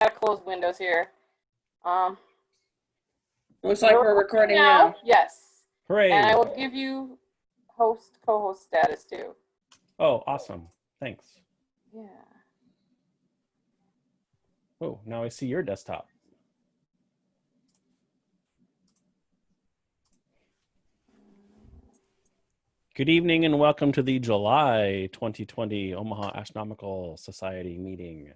gotta close windows here. Looks like we're recording now. Yes. Hooray. And I will give you co-host status too. Oh, awesome. Thanks. Yeah. Oh, now I see your desktop. Good evening and welcome to the July 2020 Omaha Astronomical Society meeting.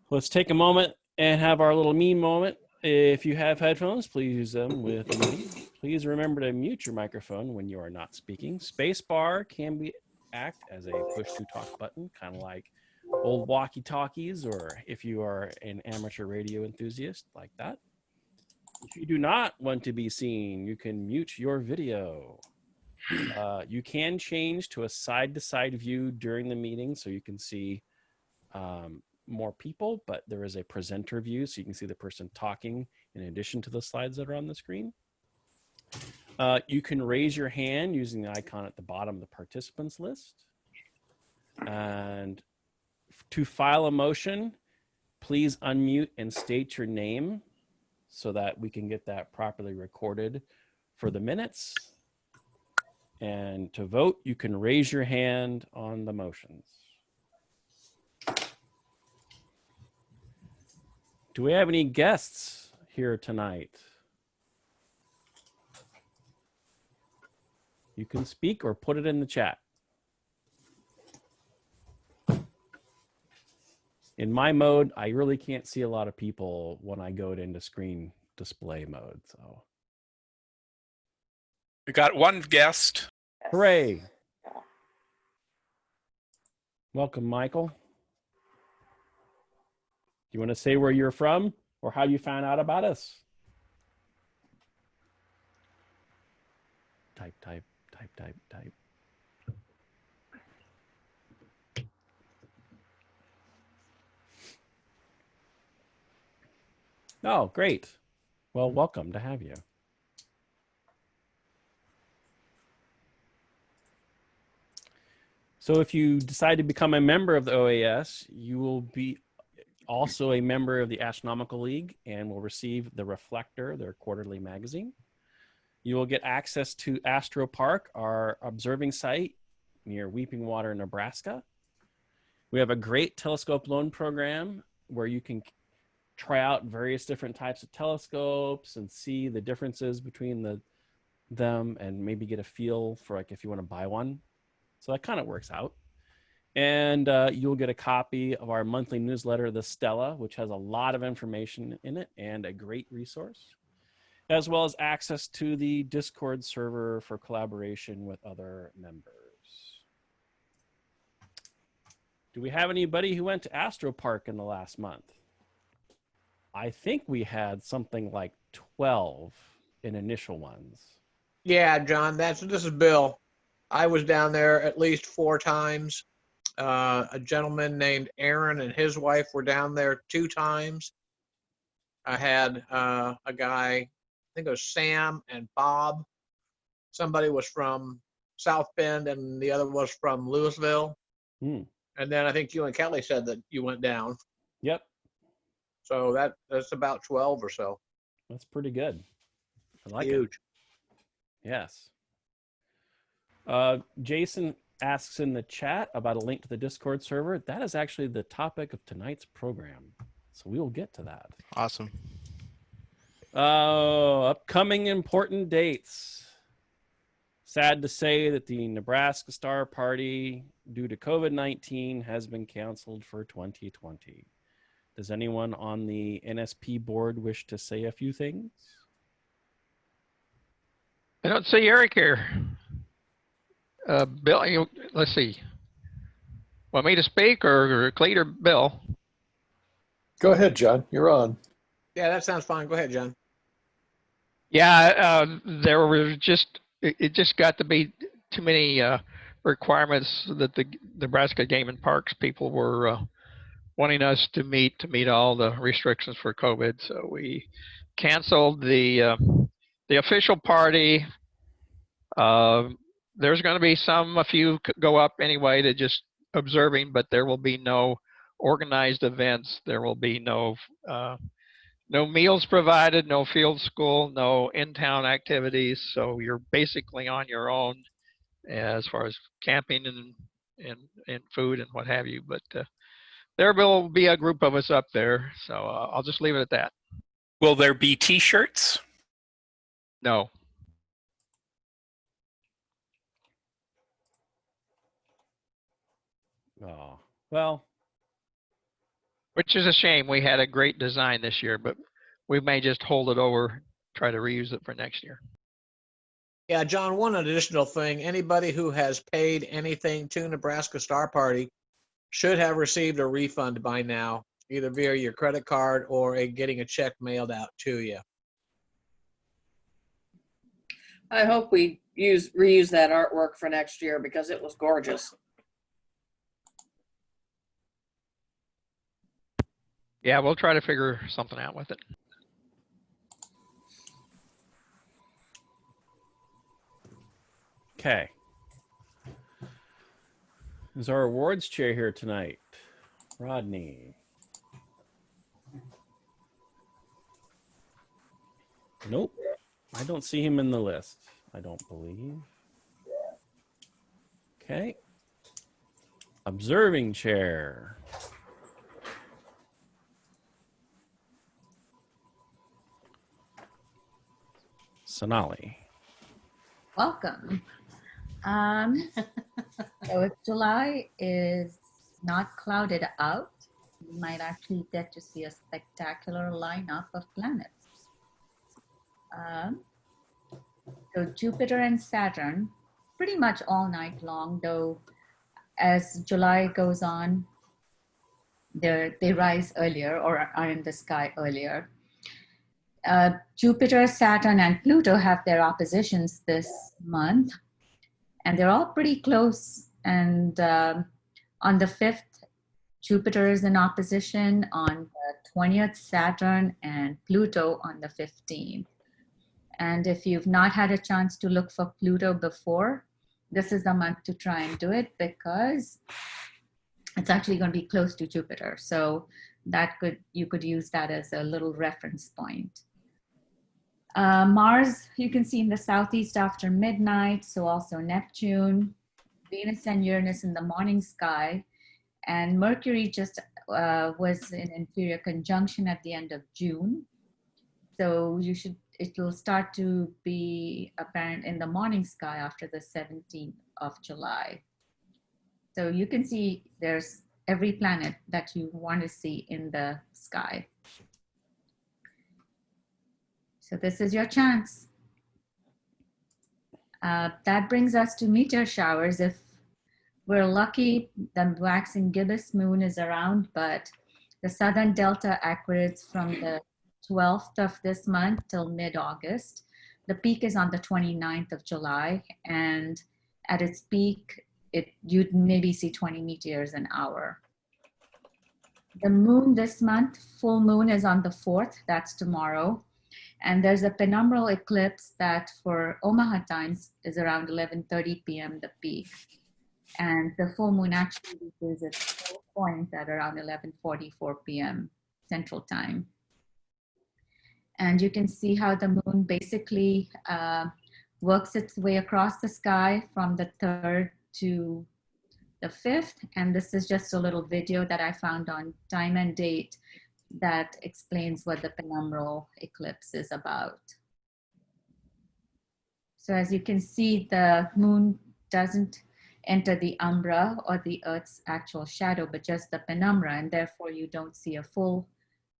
Let's take a moment and have our little me moment. If you have headphones, please use them with me. Please remember to mute your microphone when you are not speaking. Spacebar can act as a push-to-talk button, kind of like old walkie-talkies, or if you are an amateur radio enthusiast like that. If you do not want to be seen, you can mute your video. You can change to a side-to-side view during the meeting so you can see more people, but there is a presenter view so you can see the person talking in addition to the slides that are on the screen. You can raise your hand using the icon at the bottom of the participants list. And to file a motion, please unmute and state your name so that we can get that properly recorded for the minutes. And to vote, you can raise your hand on the motions. Do we have any guests here tonight? You can speak or put it in the chat. In my mode, I really can't see a lot of people when I go into screen display mode, so. We got one guest. Hooray. Welcome, Michael. Do you want to say where you're from or how you found out about us? Type. Oh, great. Well, welcome to have you. So if you decide to become a member of the OAS, you will be also a member of the Astronomical League and will receive the Reflector, their quarterly magazine. You will get access to Astro Park, our observing site near Weeping Water, Nebraska. We have a great telescope loan program where you can try out various different types of telescopes and see the differences between them and maybe get a feel for like if you want to buy one. So that kind of works out. And you'll get a copy of our monthly newsletter, The Stella, which has a lot of information in it and a great resource, as well as access to the Discord server for collaboration with other members. Do we have anybody who went to Astro Park in the last month? I think we had something like 12 in initial ones. Yeah, John, this is Bill. I was down there at least 4 times. A gentleman named Aaron and his wife were down there 2 times. I had a guy, I think it was Sam and Bob. Somebody was from South Bend and the other was from Louisville. And then I think you and Kelly said that you went down. Yep. So that's about 12 or so. That's pretty good. I like Huge. It. Yes. Jason asks in the chat about a link to the Discord server. That is actually the topic of tonight's program. So we will get to that. Awesome. Upcoming important dates. Sad to say that the Nebraska Star Party, due to COVID-19, has been canceled for 2020. Does anyone on the NSP board wish to say a few things? I don't see Eric here. Bill, let's see. Want me to speak or Cleet or Bill? Go ahead, John. You're on. Yeah, that sounds fine. Go ahead, John. Yeah, there was it just got to be too many requirements that the Nebraska Game and Parks people were wanting us to meet all the restrictions for COVID. So we canceled the official party. There's going to be a few go up anyway to just observing, but there will be no organized events, there will be no meals provided, no field school, no in-town activities. So you're basically on your own as far as camping and food and what have you. But there will be a group of us up there. So I'll just leave it at that. Will there be T-shirts? No. Oh, well, Which is a shame. We had a great design this year, but we may just hold it over, try to reuse it for next year. Yeah, John, one additional thing, anybody who has paid anything to Nebraska Star Party should have received a refund by now, either via your credit card or getting a check mailed out to you. I hope we reuse that artwork for next year because it was gorgeous. Yeah, we'll try to figure something out with it. okay. Is our awards chair here tonight? Rodney. Nope. I don't see him in the list. I don't believe. Okay. Observing chair. Sonali. Welcome. So if July is not clouded out, you might actually get to see a spectacular lineup of planets. So Jupiter and Saturn, pretty much all night long, though as July goes on, they rise earlier or are in the sky earlier. Jupiter, Saturn, and Pluto have their oppositions this month, and they're all pretty close. And on the 5th, Jupiter is in opposition. On the 20th, Saturn and Pluto on the 15th. And if you've not had a chance to look for Pluto before, this is the month to try and do it because it's actually going to be close to Jupiter. So you could use that as a little reference point. Mars, you can see in the southeast after midnight, so also Neptune, Venus and Uranus in the morning sky, and Mercury just was in inferior conjunction at the end of June. So it will start to be apparent in the morning sky after the 17th of July. So you can see there's every planet that you want to see in the sky. So this is your chance. That brings us to meteor showers. If we're lucky, the waxing gibbous moon is around, but the southern delta aquarids from the 12th of this month till mid-August. The peak is on the 29th of July, and at its peak, you'd maybe see 20 meteors an hour. The moon this month, full moon, is on the 4th, that's tomorrow. And there's a penumbral eclipse that for Omaha times is around 11:30 p.m. the peak. And the full moon actually reaches its full point at around 11:44 p.m. Central Time. And you can see how the moon basically works its way across the sky from the 3rd to the 5th. And this is just a little video that I found on Time and Date that explains what the penumbral eclipse is about. So as you can see, the moon doesn't enter the umbra or the Earth's actual shadow, but just the penumbra, and therefore you don't see a full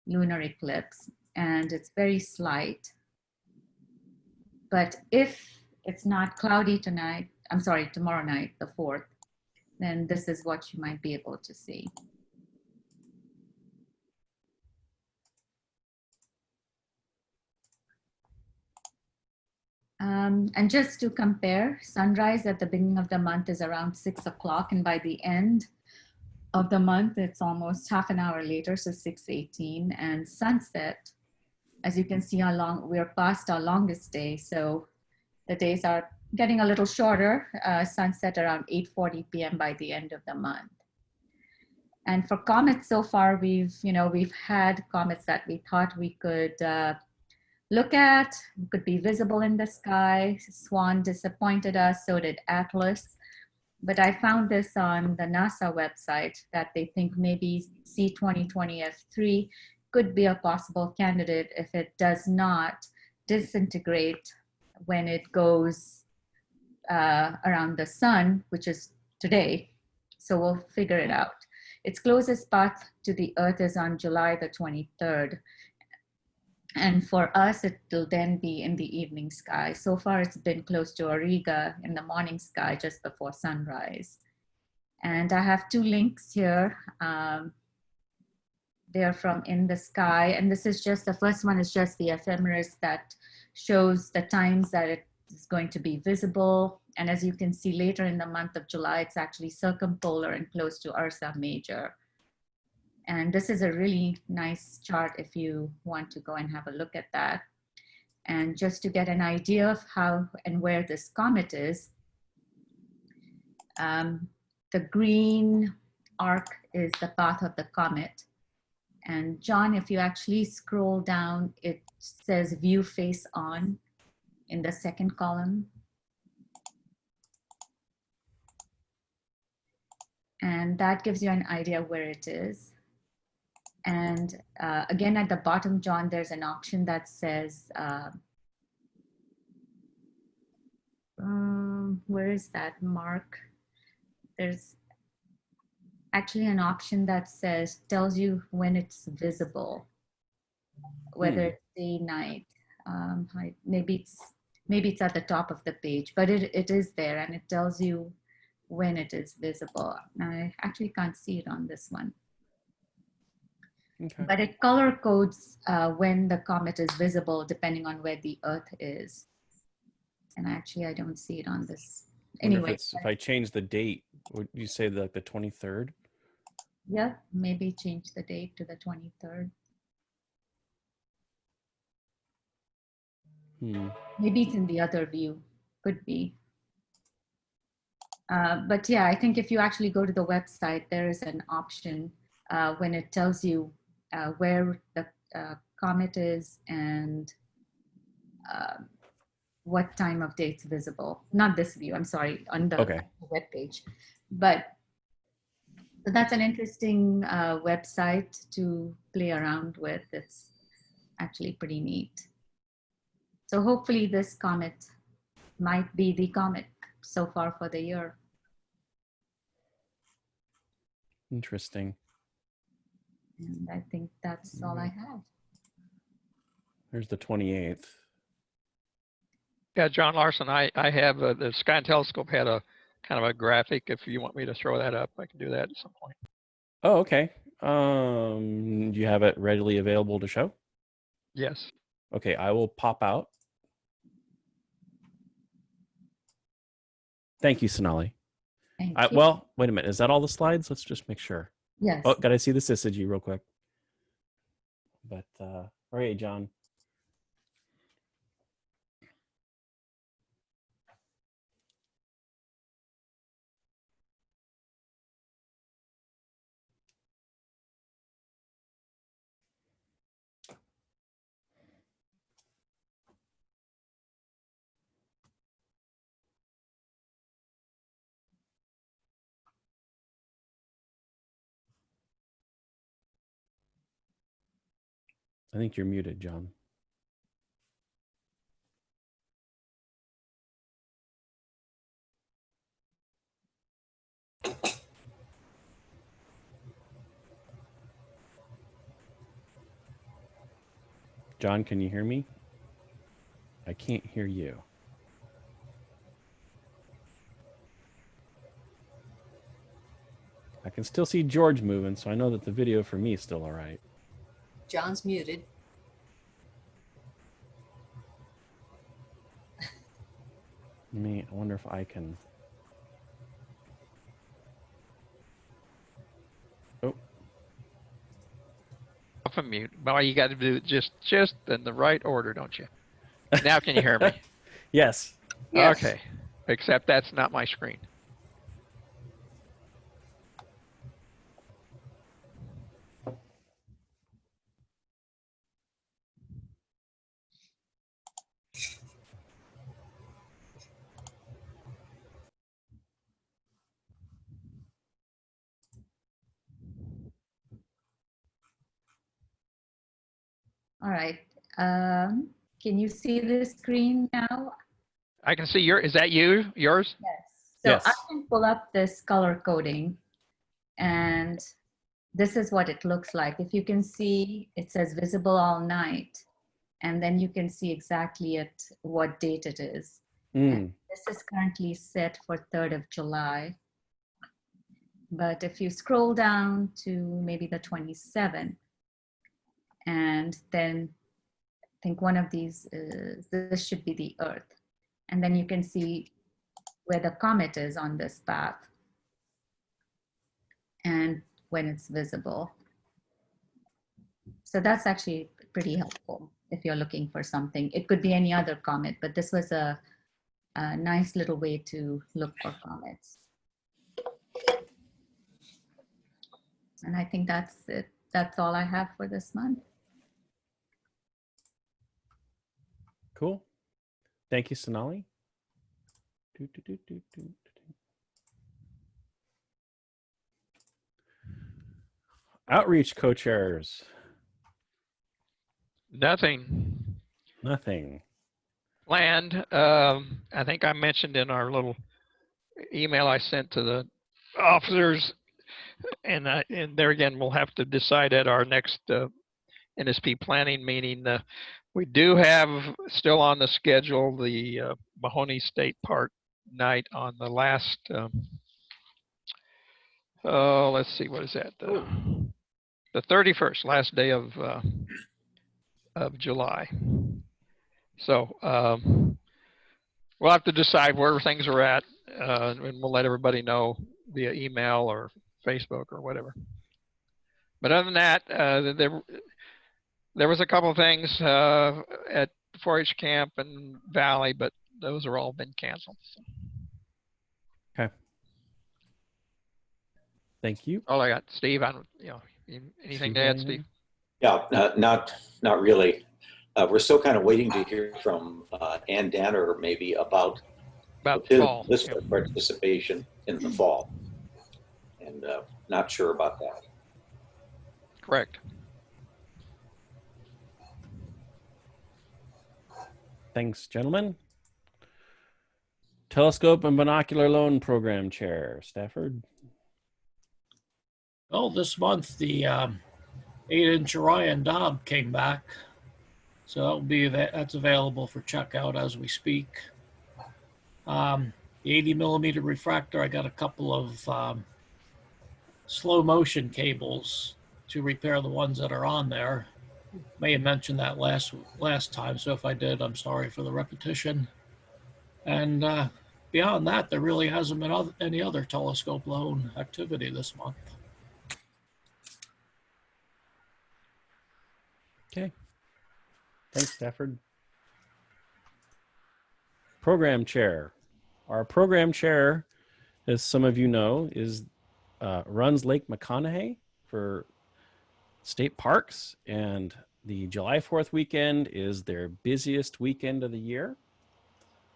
lunar eclipse, and it's very slight. But if it's not cloudy tomorrow night, the 4th, then this is what you might be able to see. And just to compare, sunrise at the beginning of the month is around 6 o'clock, and by the end of the month, it's almost half an hour later, so 6:18. And sunset, as you can see, we're past our longest day, so the days are getting a little shorter. Sunset around 8:40 p.m. by the end of the month. And for comets, so far we've had comets that we thought we could look at, could be visible in the sky. Swan disappointed us, so did Atlas. But I found this on the NASA website that they think maybe C2020F3 could be a possible candidate if it does not disintegrate when it goes around the sun, which is today. So we'll figure it out. Its closest path to the Earth is on July the 23rd. And for us, it will then be in the evening sky. So far, it's been close to Auriga in the morning sky just before sunrise. And I have two links here. They're from In the Sky. And this is just, the first one is just the ephemeris that shows the times that it is going to be visible. And as you can see later in the month of July, it's actually circumpolar and close to Ursa Major. And this is a really nice chart if you want to go and have a look at that. And just to get an idea of how and where this comet is, the green arc is the path of the comet. And John, if you actually scroll down, it says view face on in the second column. And that gives you an idea where it is. And again, at the bottom, John, there's an option that says, where is that mark? There's actually an option that says, tells you when it's visible, whether it's day, night. Maybe it's at the top of the page, but it is there and it tells you when it is visible. I actually can't see it on this one. Okay. But it color codes when the comet is visible depending on where the Earth is. And actually, I don't see it on this. Anyway. If I change the date, would you say like the 23rd? Yeah, maybe change the date to the 23rd. Maybe it's in the other view, could be. But yeah, I think if you actually go to the website, there is an option when it tells you where the comet is and what time of day it's visible. Not this view, I'm sorry, on the web page. But so that's an interesting website to play around with. It's actually pretty neat. So hopefully this comet might be the comet so far for the year. Interesting. And I think that's all I have. There's the 28th. Yeah, John Larson, I have the Sky and Telescope had a kind of a graphic. If you want me to throw that up, I can do that at some point. Oh, okay. Do you have it readily available to show? Yes. Okay, I will pop out. Thank you, Sonali. Thank you. Well, wait a minute. Is that all the slides? Let's just make sure. Yes. Oh, gotta see the syzygy real quick. But all right, John. I think you're muted, John. John, can you hear me? I can't hear you. I can still see George moving, so I know that the video for me is still all right. John's muted. I wonder if I can. Oh. Off of mute. Well, you got to do it just in the right order, don't you? Now can you hear me? Yes. Yes. Okay. Except that's not my screen. All right. Can you see the screen now? I can see is that yours? Yes. So Yes. I can pull up this color coding, and this is what it looks like. If you can see, it says visible all night, and then you can see exactly at what date it is. And this is currently set for 3rd of July. But if you scroll down to maybe the 27th, and then I think one of these is, this should be the Earth. And then you can see where the comet is on this path and when it's visible. So that's actually pretty helpful if you're looking for something. It could be any other comet, but this was a nice little way to look for comets. And I think that's it. That's all I have for this month. Cool. Thank you, Sonali. Do, do, do, do, do, do. Outreach co-chairs. Nothing. Nothing. Land. I think I mentioned in our little email I sent to the officers, and there again, we'll have to decide at our next NSP planning meeting. We do have still on the schedule the Mahoney State Park night on the last, let's see, what is that? The 31st, last day of July. So we'll have to decide where things are at, and we'll let everybody know via email or Facebook or whatever. But other than that, there was a couple of things at 4-H camp and Valley, but those are all been canceled. So. Okay. Thank you. All I got, Steve. I don't, anything to add, Steve? Yeah, not really. We're still kind of waiting to hear from Ann Danner maybe about fall. This participation in the fall, and not sure about that. Correct. Thanks, gentlemen. Telescope and Binocular Loan Program Chair, Stafford. Well, this month the 8-inch Orion Dob came back, so that's available for checkout as we speak. The 80 millimeter refractor, I got a couple of slow motion cables to repair the ones that are on there. May have mentioned that last time, so if I did, I'm sorry for the repetition. And beyond that, there really hasn't been any other telescope loan activity this month. Okay. Thanks, Stafford. Program chair. Our program chair, as some of you know, runs Lake McConaughey for state parks, and the July 4th weekend is their busiest weekend of the year.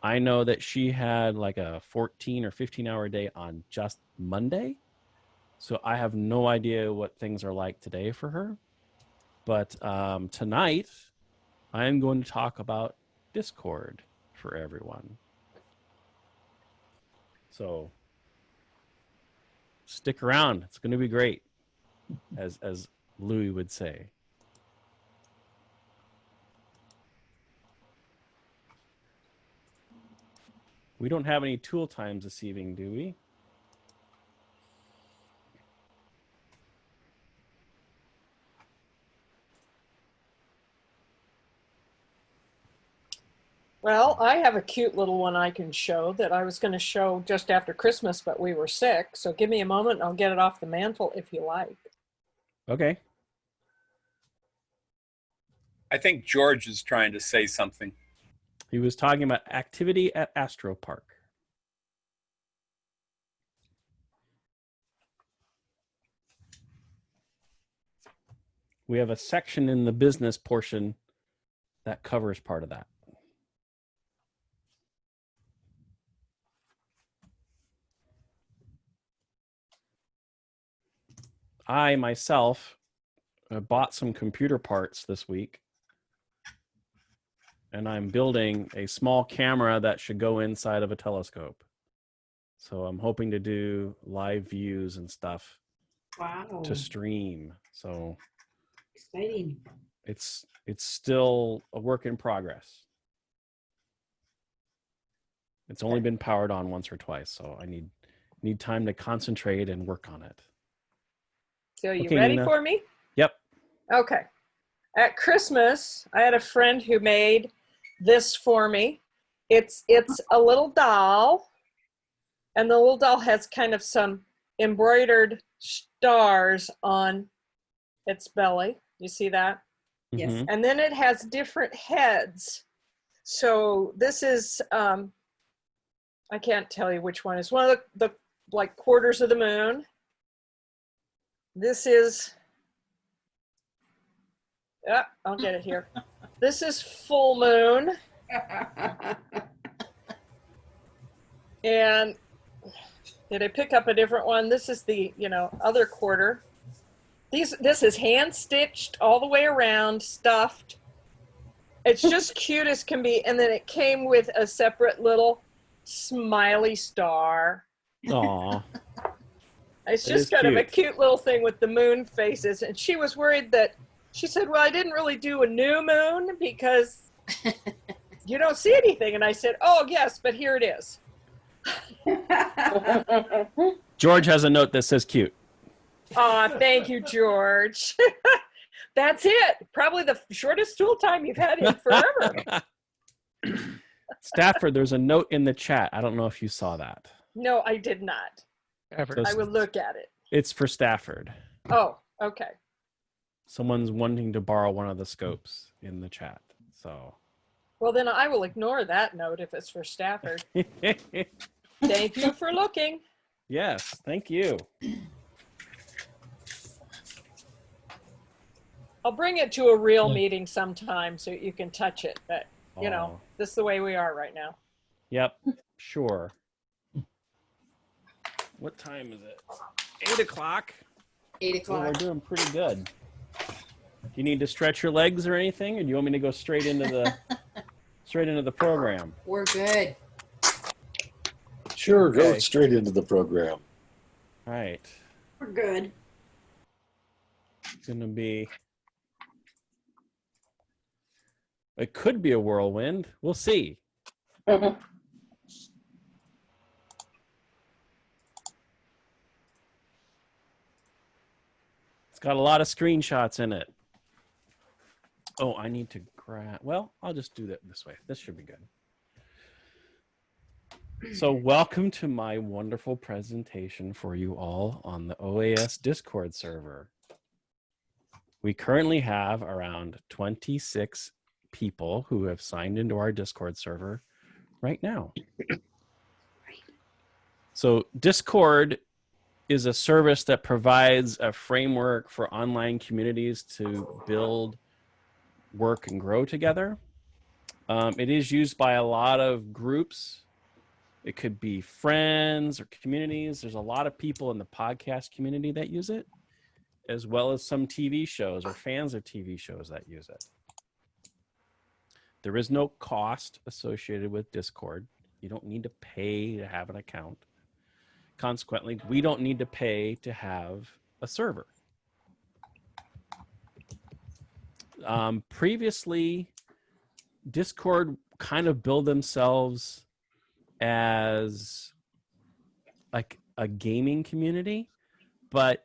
I know that she had like a 14 or 15-hour day on just Monday, so I have no idea what things are like today for her. But tonight, I'm going to talk about Discord for everyone. So stick around. It's going to be great, as Louis would say. We don't have any tool times this evening, do we? Well, I have a cute little one I can show that I was going to show just after Christmas, but we were sick. So give me a moment and I'll get it off the mantle if you like. Okay. I think George is trying to say something. He was talking about activity at Astro Park. We have a section in the business portion that covers part of that. I myself bought some computer parts this week and I'm building a small camera that should go inside of a telescope. So I'm hoping to do live views and stuff Wow. to stream. So Exciting. it's still a work in progress. It's only been powered on once or twice, so I need time to concentrate and work on it. So you Okay, ready Nina. for me? Yep. Okay. At Christmas, I had a friend who made this for me. It's a little doll, and the little doll has kind of some embroidered stars on its belly. You see that? Yes. Mhm. And then it has different heads. So this is, I can't tell you which one is one of the like quarters of the moon. This is, I'll get it here. This is full moon. And did I pick up a different one? This is the, other quarter. This is hand stitched all the way around, stuffed. It's just cute as can be. And then it came with a separate little smiley star. Aw. It's That is just kind of a cute. cute little thing with the moon faces. And she was worried that, she said, well, I didn't really do a new moon because you don't see anything. And I said, oh, yes, but here it is. George has a note that says cute. Aw, thank you, George. That's it. Probably the shortest tool time you've had in forever. Stafford, there's a note in the chat. I don't know if you saw that. No, I did not. Ever. I will look at it. It's for Stafford. Oh, okay. Someone's wanting to borrow one of the scopes in the chat. So Well, then I will ignore that note if it's for Stafford. Thank you for looking. yes, thank you. I'll bring it to a real meeting sometime so you can touch it. But, Aw. this is the way we are right now. Yep, sure. What time is it? 8 o'clock. 8 Well, we're o'clock. doing pretty good. Do you need to stretch your legs or anything, or do you want me to go straight into the program? We're good. Sure, go Okay. straight into the program. All right. We're good. It's gonna be. It could be a whirlwind. We'll see. It's got a lot of screenshots in it. Oh, I need to grab. Well, I'll just do that this way. This should be good. So, welcome to my wonderful presentation for you all on the OAS Discord server. We currently have around 26 people who have signed into our Discord server right now. So, Discord is a service that provides a framework for online communities to build, work, and grow together. It is used by a lot of groups. It could be friends or communities. There's a lot of people in the podcast community that use it, as well as some TV shows or fans of TV shows that use it. There is no cost associated with Discord. You don't need to pay to have an account. Consequently, we don't need to pay to have a server. Previously, Discord kind of billed themselves as like a gaming community, but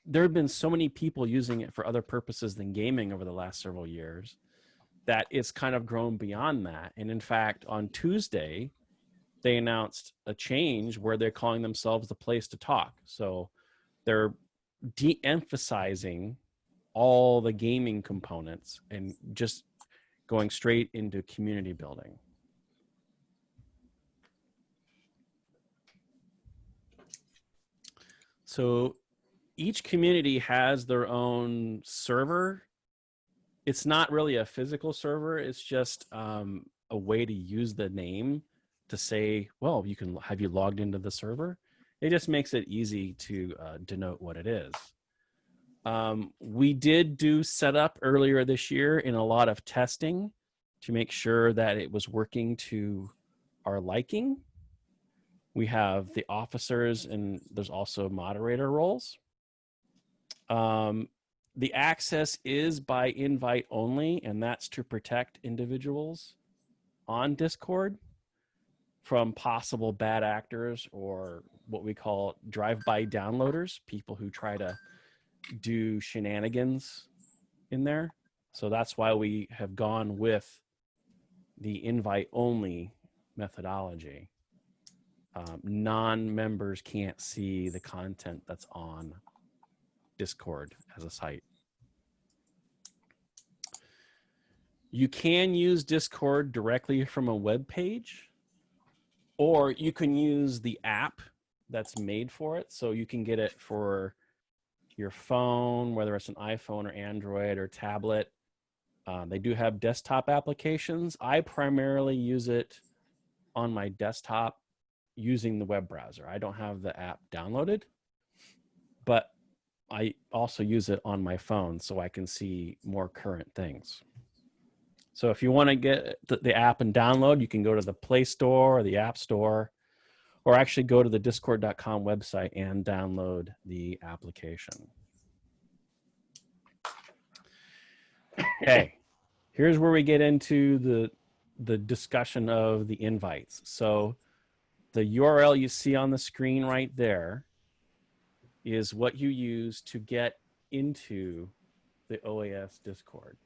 there have been so many people using it for other purposes than gaming over the last several years that it's kind of grown beyond that. And in fact, on Tuesday, they announced a change where they're calling themselves the place to talk. So they're de-emphasizing all the gaming components and just going straight into community building. So each community has their own server. It's not really a physical server. It's just a way to use the name to say, well, have you logged into the server? It just makes it easy to denote what it is. We did do setup earlier this year in a lot of testing to make sure that it was working to our liking. We have the officers, and there's also moderator roles. The access is by invite only, and that's to protect individuals on Discord from possible bad actors or what we call drive-by downloaders, people who try to do shenanigans in there. So that's why we have gone with the invite-only methodology. Non-members can't see the content that's on Discord as a site. You can use Discord directly from a web page, or you can use the app that's made for it. So you can get it for your phone, whether it's an iPhone or Android or tablet. They do have desktop applications. I primarily use it on my desktop using the web browser. I don't have the app downloaded, but I also use it on my phone so I can see more current things. So if you want to get the app and download, you can go to the Play Store or the App Store, or actually go to the discord.com website and download the application. Okay, here's where we get into the discussion of the invites. So the URL you see on the screen right there is what you use to get into the OAS Discord.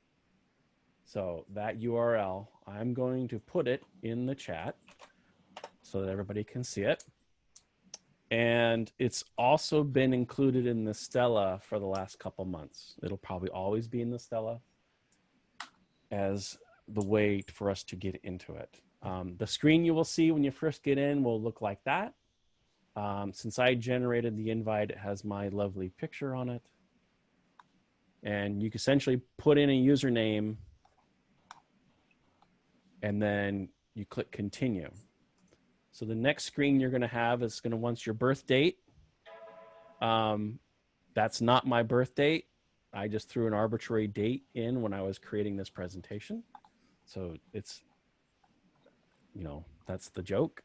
So that URL, I'm going to put it in the chat so that everybody can see it. And it's also been included in the Stella for the last couple months. It'll probably always be in the Stella as the way for us to get into it. The screen you will see when you first get in will look like that. Since I generated the invite, it has my lovely picture on it. And you can essentially put in a username and then you click continue. So the next screen you're going to have is going to want your birth date. That's not my birth date. I just threw an arbitrary date in when I was creating this presentation. So it's, you know, that's the joke.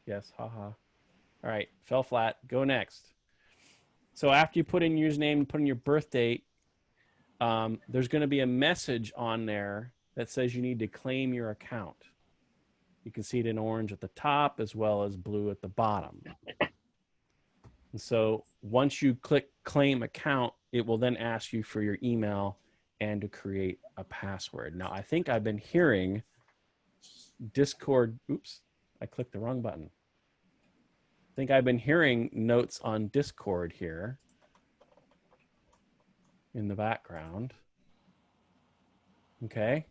Yes, haha. All right, fell flat. Go next. So after you put in your username, put in your birth date, there's going to be a message on there that says you need to claim your account. You can see it in orange at the top as well as blue at the bottom. And so once you click claim account, it will then ask you for your email and to create a password. Now, I think I've been hearing Discord, oops, I clicked the wrong button. I think I've been hearing notes on Discord here in the background. Okay.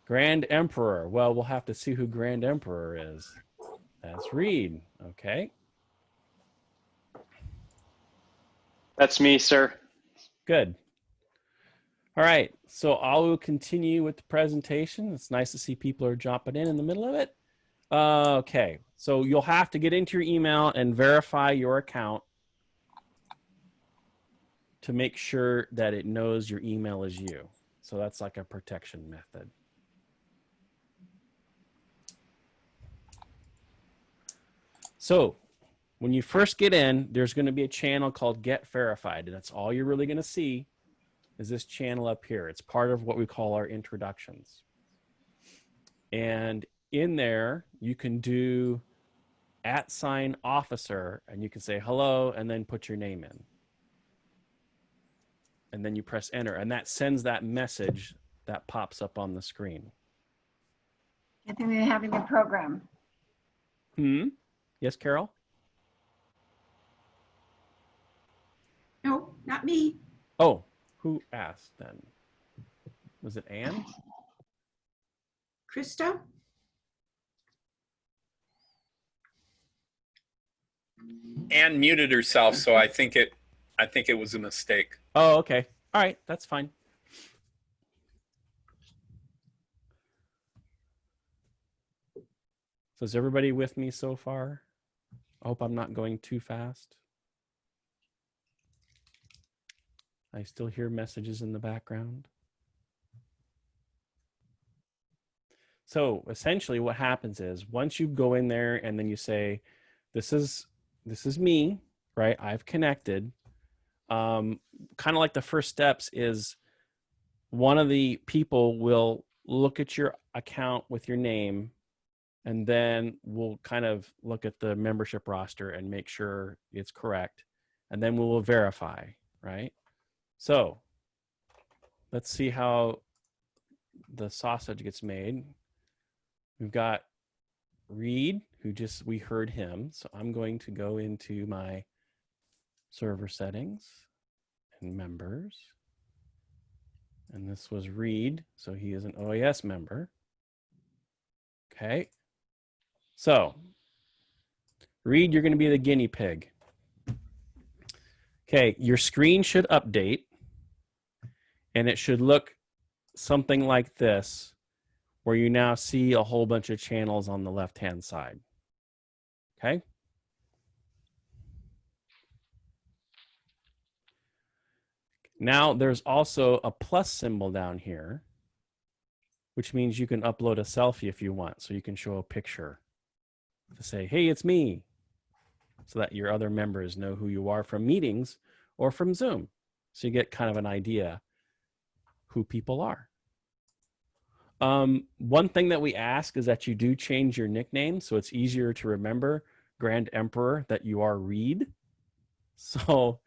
Grand Emperor. Well, we'll have to see who Grand Emperor is. That's Reed. Okay. That's me, sir. Good. All right. So I will continue with the presentation. It's nice to see people are jumping in the middle of it. Okay. So you'll have to get into your email and verify your account to make sure that it knows your email is you. So that's like a protection method. So when you first get in, there's going to be a channel called Get Verified. And that's all you're really going to see is this channel up here. It's part of what we call our introductions. And in there, you can do @officer, and you can say hello and then put your name in. And then you press enter, and that sends that message that pops up on the screen. I think they're having a program. Yes, Carol? No, not me. Oh, who asked then? Was it Anne? Krista? Anne muted herself, so I think it was a mistake. Oh, okay. All right, that's fine. So is everybody with me so far? I hope I'm not going too fast. I still hear messages in the background. So essentially what happens is once you go in there and then you say, this is me, right? I've connected. Kind of like the first steps is one of the people will look at your account with your name, and then we'll kind of look at the membership roster and make sure it's correct. And then we will verify, right? So let's see how the sausage gets made. We've got Reed, we heard him. So I'm going to go into my server settings and members. And this was Reed, so he is an OAS member. Okay. So, Reed, you're going to be the guinea pig. Okay, your screen should update, and it should look something like this, where you now see a whole bunch of channels on the left-hand side. Okay? Now, there's also a plus symbol down here, which means you can upload a selfie if you want. So you can show a picture to say, hey, it's me, so that your other members know who you are from meetings or from Zoom. So you get kind of an idea who people are. One thing that we ask is that you do change your nickname so it's easier to remember, Grand Emperor, that you are Reed. So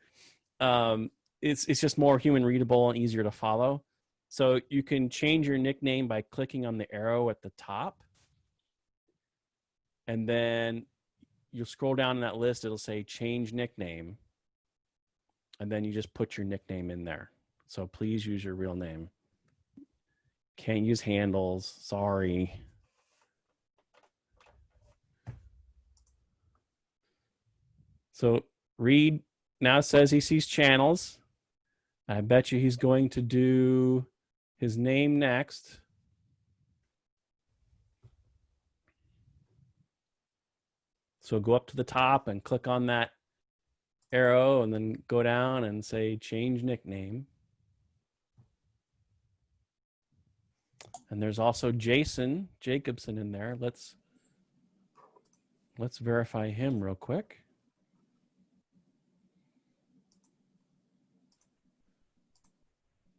it's just more human readable and easier to follow. So you can change your nickname by clicking on the arrow at the top. And then you'll scroll down in that list, it'll say change nickname. And then you just put your nickname in there. So please use your real name. Can't use handles, sorry. So Reed now says he sees channels. I bet you he's going to do his name next. So go up to the top and click on that arrow and then go down and say change nickname. And there's also Jason Jacobson in there. Let's verify him real quick.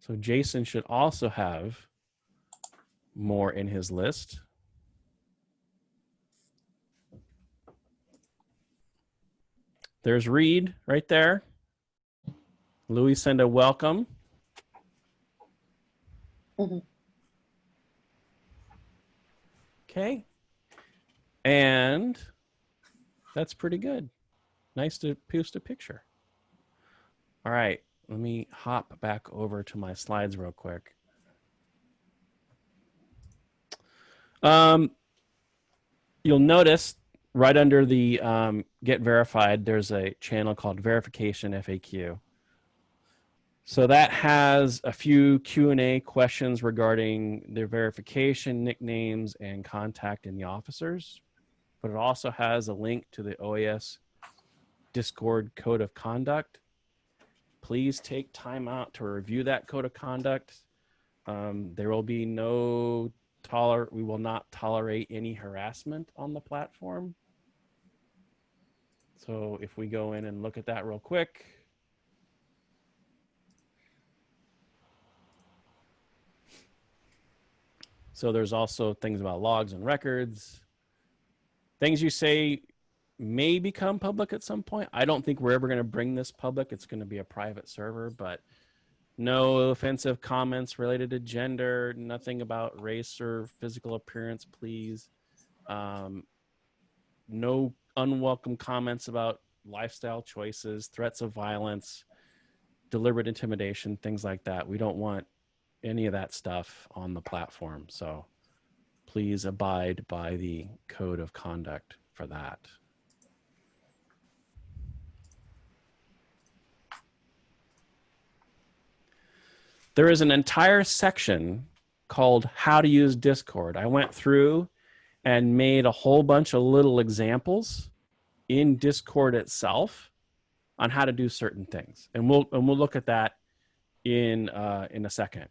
So Jason should also have more in his list. There's Reed right there. Louis, send a welcome. Okay. And that's pretty good. Nice to post a picture. All right. Let me hop back over to my slides real quick. You'll notice right under the Get Verified, there's a channel called Verification FAQ. So that has a few Q&A questions regarding their verification, nicknames, and contacting the officers. But it also has a link to the OAS Discord Code of Conduct. Please take time out to review that Code of Conduct. There will be we will not tolerate any harassment on the platform. So if we go in and look at that real quick. So there's also things about logs and records. Things you say may become public at some point. I don't think we're ever going to bring this public. It's going to be a private server, but no offensive comments related to gender, nothing about race or physical appearance, please. No unwelcome comments about lifestyle choices, threats of violence, deliberate intimidation, things like that. We don't want any of that stuff on the platform. So please abide by the Code of Conduct for that. There is an entire section called How to Use Discord. I went through and made a whole bunch of little examples in Discord itself on how to do certain things. And we'll look at that in a second.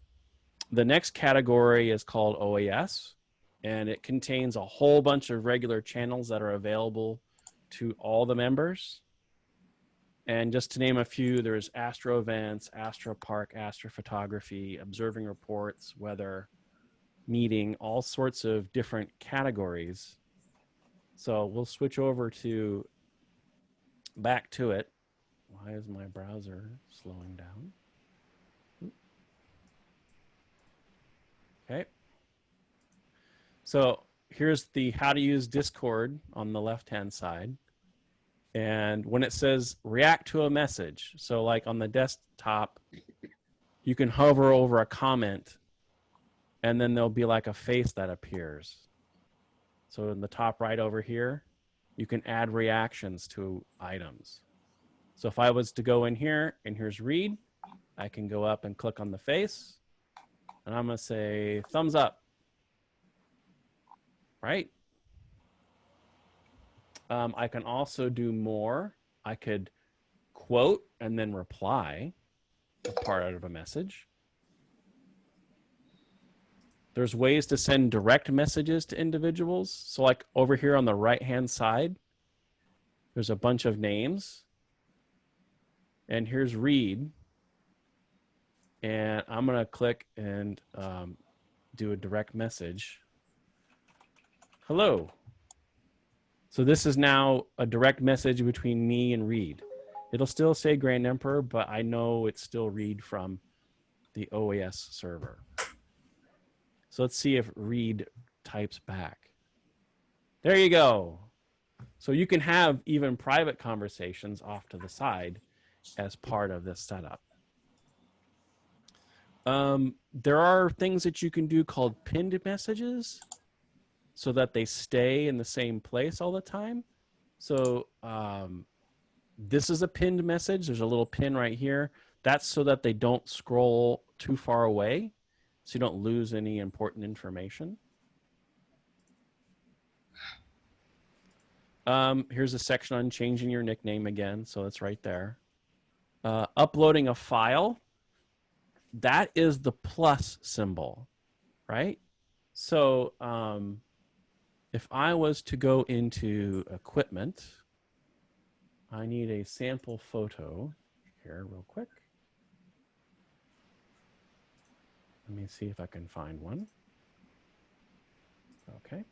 The next category is called OAS. and it contains a whole bunch of regular channels that are available to all the members. And just to name a few, there's Astro Events, Astro Park, Astrophotography, Observing Reports, Weather, Meeting, all sorts of different categories. So we'll switch over to back to it. Why is my browser slowing down? Okay. So here's the how to use Discord on the left-hand side. And when it says react to a message, so like on the desktop, you can hover over a comment and then there'll be like a face that appears. So in the top right over here, you can add reactions to items. So if I was to go in here and here's read, I can go up and click on the face and I'm going to say thumbs up, right? I can also do more. I could quote and then reply a part of a message. There's ways to send direct messages to individuals. So like over here on the right-hand side, there's a bunch of names. And here's read. And I'm going to click and do a direct message. Hello. So this is now a direct message between me and Reed. It'll still say Grand Emperor, but I know it's still Reed from the OAS server. So let's see if Reed types back. There you go. So you can have even private conversations off to the side as part of this setup. There are things that you can do called pinned messages, so that they stay in the same place all the time. So this is a pinned message. There's a little pin right here. That's so that they don't scroll too far away, so you don't lose any important information. Here's a section on changing your nickname again, so it's right there. Uploading a file, that is the plus symbol, right? So if I was to go into equipment, I need a sample photo here real quick. Let me see if I can find one. Okay.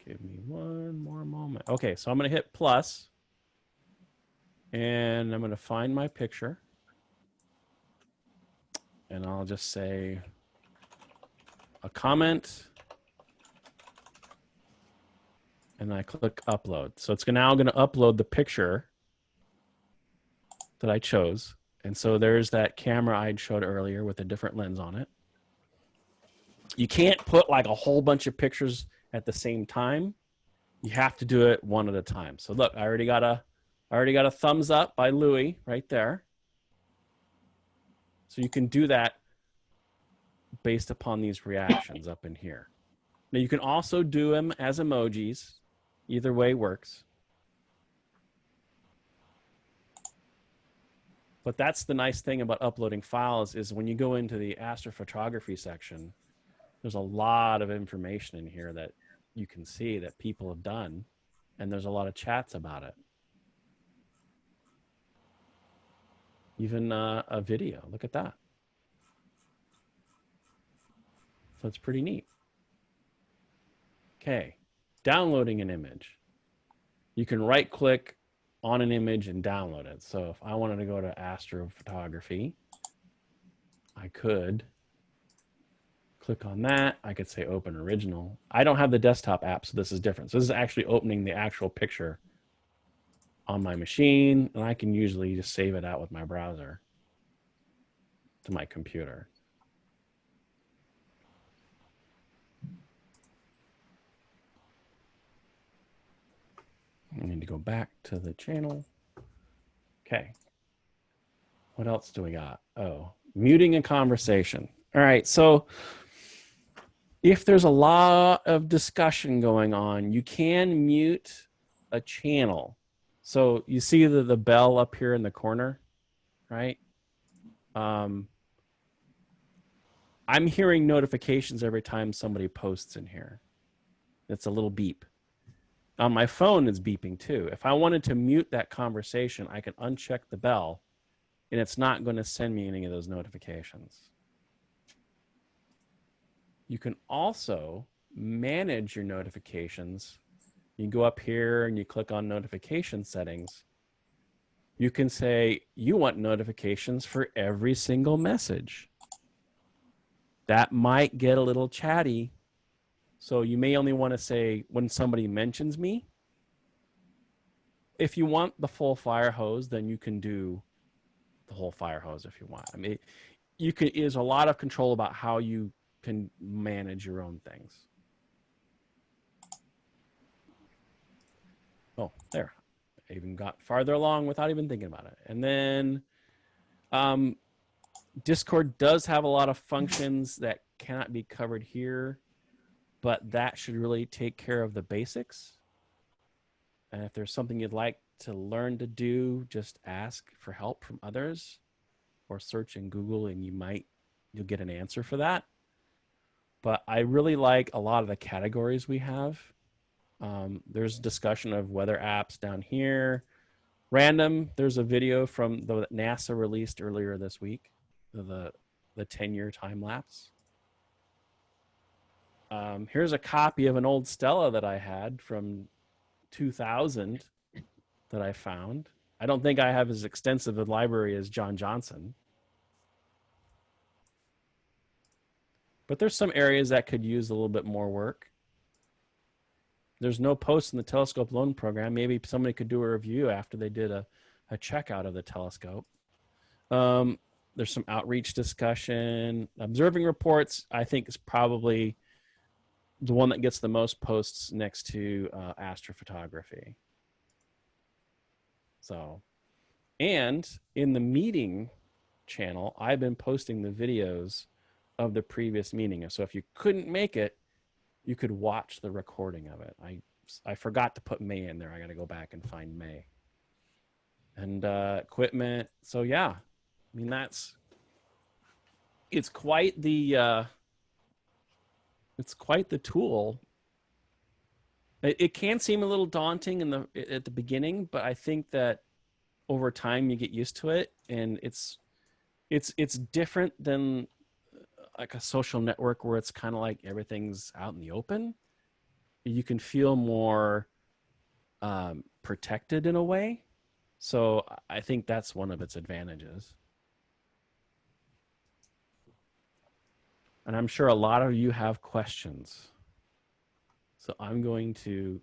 Give me one more moment. Okay, so I'm going to hit plus, and I'm going to find my picture. And I'll just say a comment, and I click upload. So it's now going to upload the picture that I chose. And so there's that camera I showed earlier with a different lens on it. You can't put like a whole bunch of pictures at the same time. You have to do it one at a time. So look, I already got a thumbs up by Louis right there. So you can do that based upon these reactions up in here. Now you can also do them as emojis. Either way works. But that's the nice thing about uploading files is when you go into the astrophotography section, there's a lot of information in here that you can see that people have done, and there's a lot of chats about it. Even a video, look at that. So it's pretty neat. Okay, downloading an image. You can right click on an image and download it. So if I wanted to go to astrophotography, I could click on that. I could say open original. I don't have the desktop app, so this is different. So this is actually opening the actual picture on my machine, and I can usually just save it out with my browser to my computer. I need to go back to the channel. Okay. What else do we got? Oh, muting a conversation. All right, so if there's a lot of discussion going on, you can mute a channel. So you see the bell up here in the corner? right? I'm hearing notifications every time somebody posts in here. It's a little beep. On my phone, it's beeping too. If I wanted to mute that conversation, I can uncheck the bell, and it's not going to send me any of those notifications. You can also manage your notifications. You go up here and you click on notification settings. You can say you want notifications for every single message. That might get a little chatty. So you may only want to say when somebody mentions me. If you want the full fire hose, then you can do the whole fire hose if you want. I mean, there's a lot of control about how you can manage your own things. Oh, there. I even got farther along without even thinking about it. And then Discord does have a lot of functions that cannot be covered here, but that should really take care of the basics. And if there's something you'd like to learn to do, just ask for help from others or search in Google and you'll get an answer for that. But I really like a lot of the categories we have. There's discussion of weather apps down here. Random, there's a video from that NASA released earlier this week, the 10-year time lapse. Here's a copy of an old Stella that I had from 2000 that I found. I don't think I have as extensive a library as John Johnson. But there's some areas that could use a little bit more work. There's no post in the telescope loan program. Maybe somebody could do a review after they did a checkout of the telescope. There's some outreach discussion. Observing reports, I think, is probably the one that gets the most posts next to astrophotography. So, and in the meeting channel, I've been posting the videos of the previous meeting. So if you couldn't make it, you could watch the recording of it. I forgot to put May in there. I got to go back and find May. And equipment. So yeah, I mean it's quite the tool. It can seem a little daunting at the beginning, but I think that over time you get used to it, and it's different than like a social network where it's kind of like everything's out in the open. You can feel more protected in a way. So I think that's one of its advantages. And I'm sure a lot of you have questions. So I'm going to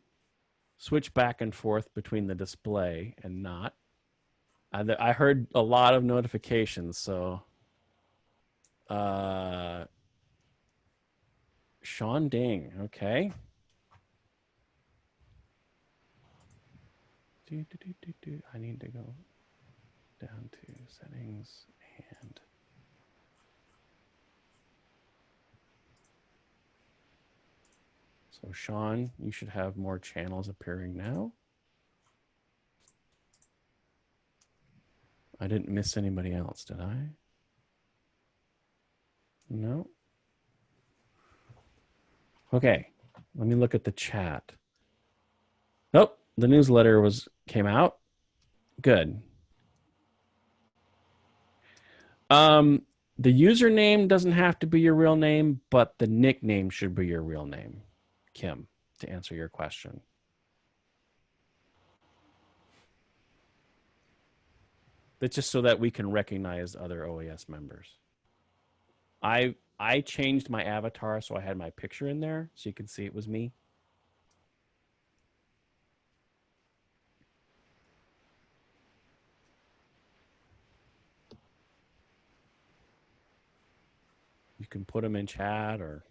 switch back and forth between the display and not. I heard a lot of notifications, so Sean Ding, okay. I need to go down to settings and so Sean, you should have more channels appearing now. I didn't miss anybody else, did I? No. Okay, let me look at the chat. Nope, the newsletter came out. Good. The username doesn't have to be your real name, but the nickname should be your real name, Kim, to answer your question. That's just so that we can recognize other OAS members. I changed my avatar so I had my picture in there so you could see it was me. You can put them in chat or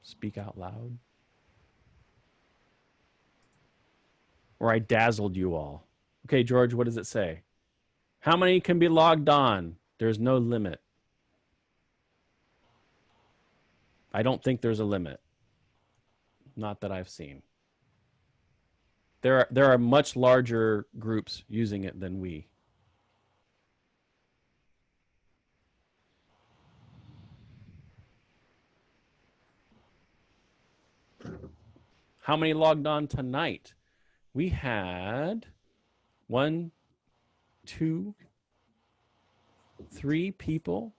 speak out loud. Or I dazzled you all. Okay, George, what does it say? How many can be logged on? There's no limit. I don't think there's a limit. Not that I've seen. There are much larger groups using it than we. How many logged on tonight? We had 1, 2, 3 people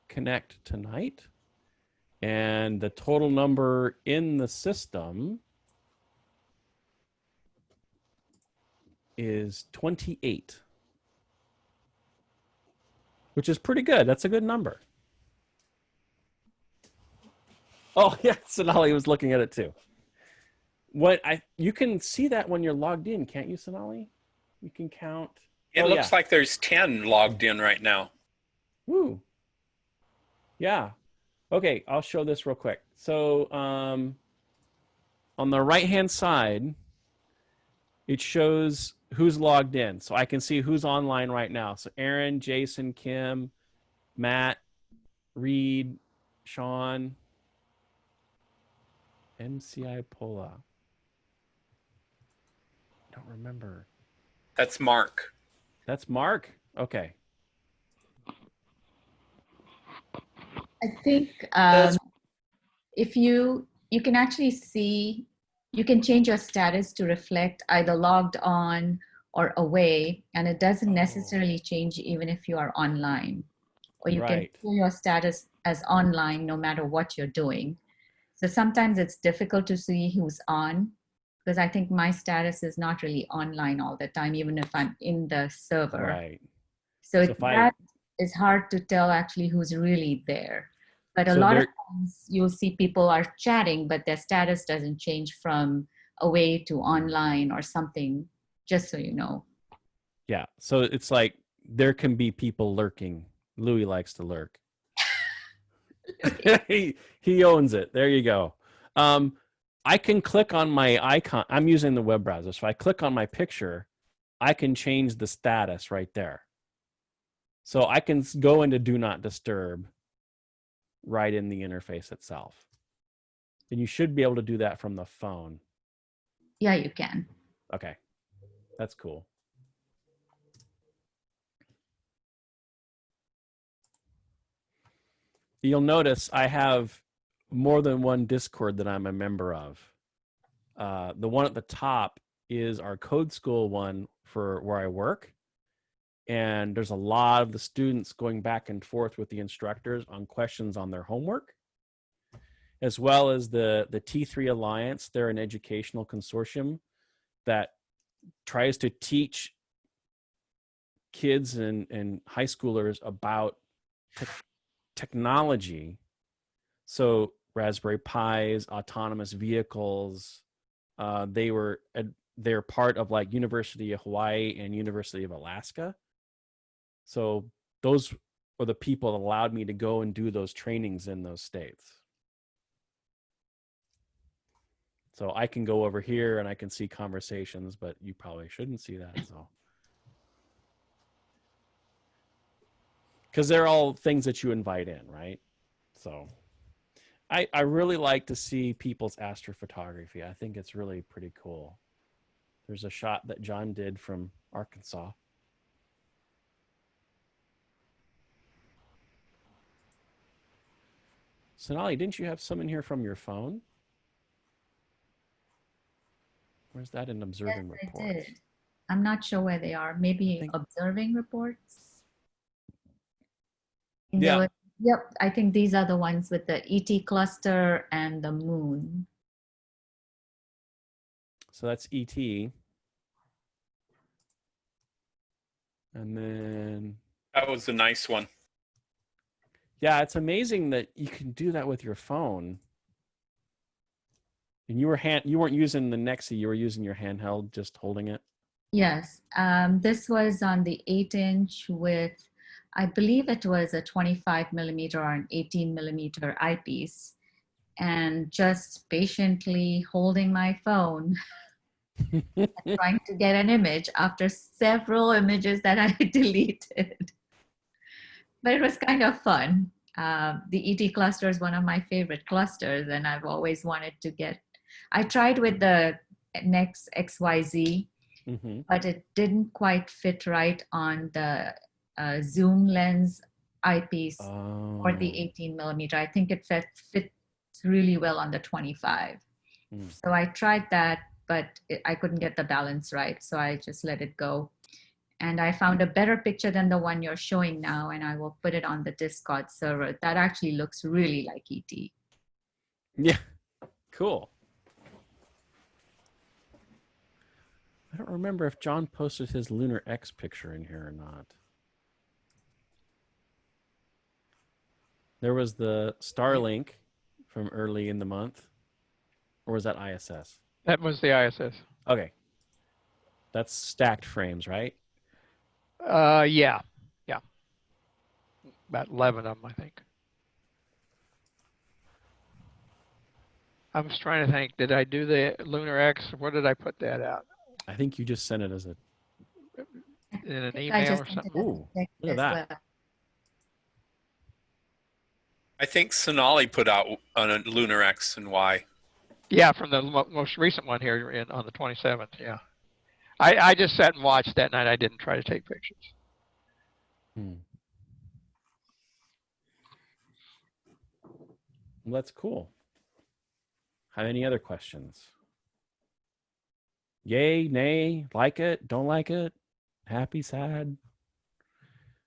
connect tonight. And the total number in the system is 28, which is pretty good. That's a good number. Oh, yeah, Sonali was looking at it too. You can see that when you're logged in, can't you, Sonali? You can count. It looks like there's 10 logged in right now. Woo. Yeah. Okay, I'll show this real quick. So on the right-hand side, it shows who's logged in. So I can see who's online right now. So Aaron, Jason, Kim, Matt, Reed, Sean, MCI Pola. I don't remember. That's Mark. That's Mark? Okay. I think if you can actually see, you can change your status to reflect either logged on or away, and it doesn't necessarily change even if you are online. Or you can see your status as online no matter what you're doing. So sometimes it's difficult to see who's on, because I think my status is not really online all the time, even if I'm in the server. Right. So that is hard to tell actually who's really there. But a So lot of times you'll see people are chatting, but their status doesn't change from away to online or something, just so you know. Yeah. So it's like there can be people lurking. Louis likes to lurk. he owns it. There you go. I can click on my icon. I'm using the web browser. So I click on my picture, I can change the status right there. So I can go into Do Not Disturb right in the interface itself. And you should be able to do that from the phone. Yeah, you can. Okay. That's cool. You'll notice I have more than one Discord that I'm a member of. The one at the top is our Code School one for where I work. And there's a lot of the students going back and forth with the instructors on questions on their homework, as well as the T3 Alliance. They're an educational consortium that tries to teach kids and high schoolers about technology. So Raspberry Pis, autonomous vehicles, they're part of like University of Hawaii and University of Alaska. So those are the people that allowed me to go and do those trainings in those states. So I can go over here and I can see conversations, but you probably shouldn't see that. So, because they're all things that you invite in, right? So I really like to see people's astrophotography. I think it's really pretty cool. There's a shot that John did from Arkansas. Sonali, didn't you have some in here from your phone? Where's that in observing reports? I did. I'm not sure where they are. Maybe observing reports? Yeah. Yep, I think these are the ones with the ET cluster and the moon. So that's ET. And then... That was a nice one. Yeah, it's amazing that you can do that with your phone. And you weren't using the Nexi, you were using your handheld, just holding it? Yes, this was on the 8-inch with, I believe it was a 25 millimeter or an 18 millimeter eyepiece. And just patiently holding my phone and trying to get an image after several images that I deleted. But it was kind of fun. The ET cluster is one of my favorite clusters, and I've always wanted to get. I tried with the Nex XYZ, but it didn't quite fit right on the zoom lens eyepiece or the 18 millimeter. I think it fits really well on the 25. So I tried that, but I couldn't get the balance right. So I just let it go. And I found a better picture than the one you're showing now, and I will put it on the Discord server. That actually looks really like ET. Yeah, cool. I don't remember if John posted his Lunar X picture in here or not. There was the Starlink from early in the month, or was that ISS? That was the ISS. Okay. That's stacked frames, right? Yeah. About 11 of them, I think. I was trying to think, did I do the Lunar X? Where did I put that out? I think you just sent it as a... In an I email just or sent something? it as a Ooh, text look at as that. well. I think Sonali put out on a Lunar X and Y. Yeah, from the most recent one here on the 27th, yeah. I just sat and watched that night. I didn't try to take pictures. Well, that's cool. Have any other questions? Yay, nay, like it, don't like it, happy, sad?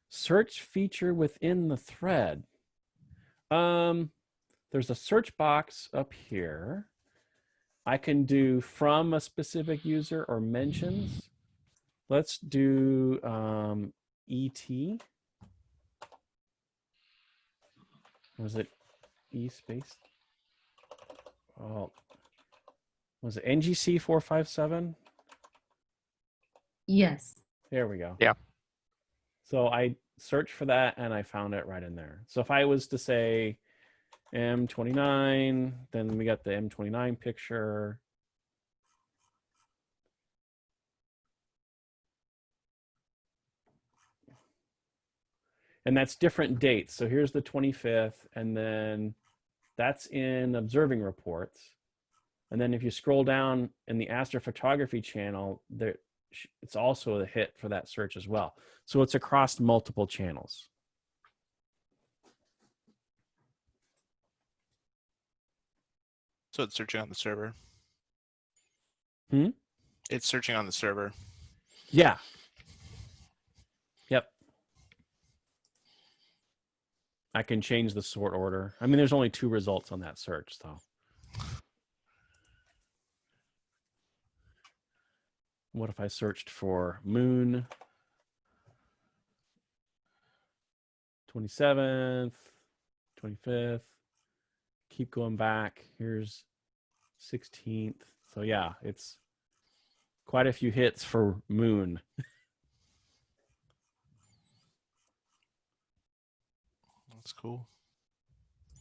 Search feature within the thread. There's a search box up here. I can do from a specific user or mentions. Let's do ET. Was it E space? Oh, was it NGC 457? Yes. There we go. Yeah. So I searched for that and I found it right in there. So if I was to say M29, then we got the M29 picture. And that's different dates. So here's the 25th, and then that's in observing reports. And then if you scroll down in the astrophotography channel, there it's also a hit for that search as well. So it's across multiple channels. So it's searching on the server. Hmm? It's searching on the server. Yeah. Yep. I can change the sort order. I mean, there's only 2 results on that search, so. What if I searched for moon? 27th, 25th. Keep going back. Here's 16th. So yeah, it's quite a few hits for moon. That's cool.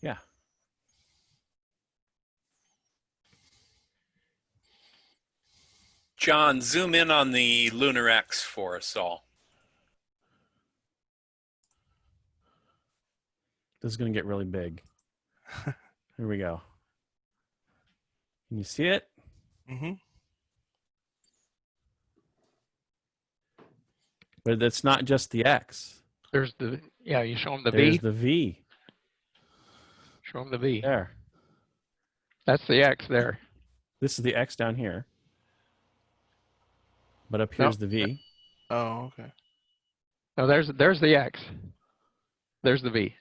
Yeah. John, zoom in on the Lunar X for us all. This is going to get really big. Here we go. Can you see it? Mm-hmm. But it's not just the X. There's the, yeah, you show them the There's V. the V. Show them the V. There. That's the X there. This is the X down here. But up here's the V. Oh, okay. No, there's the X. There's the V.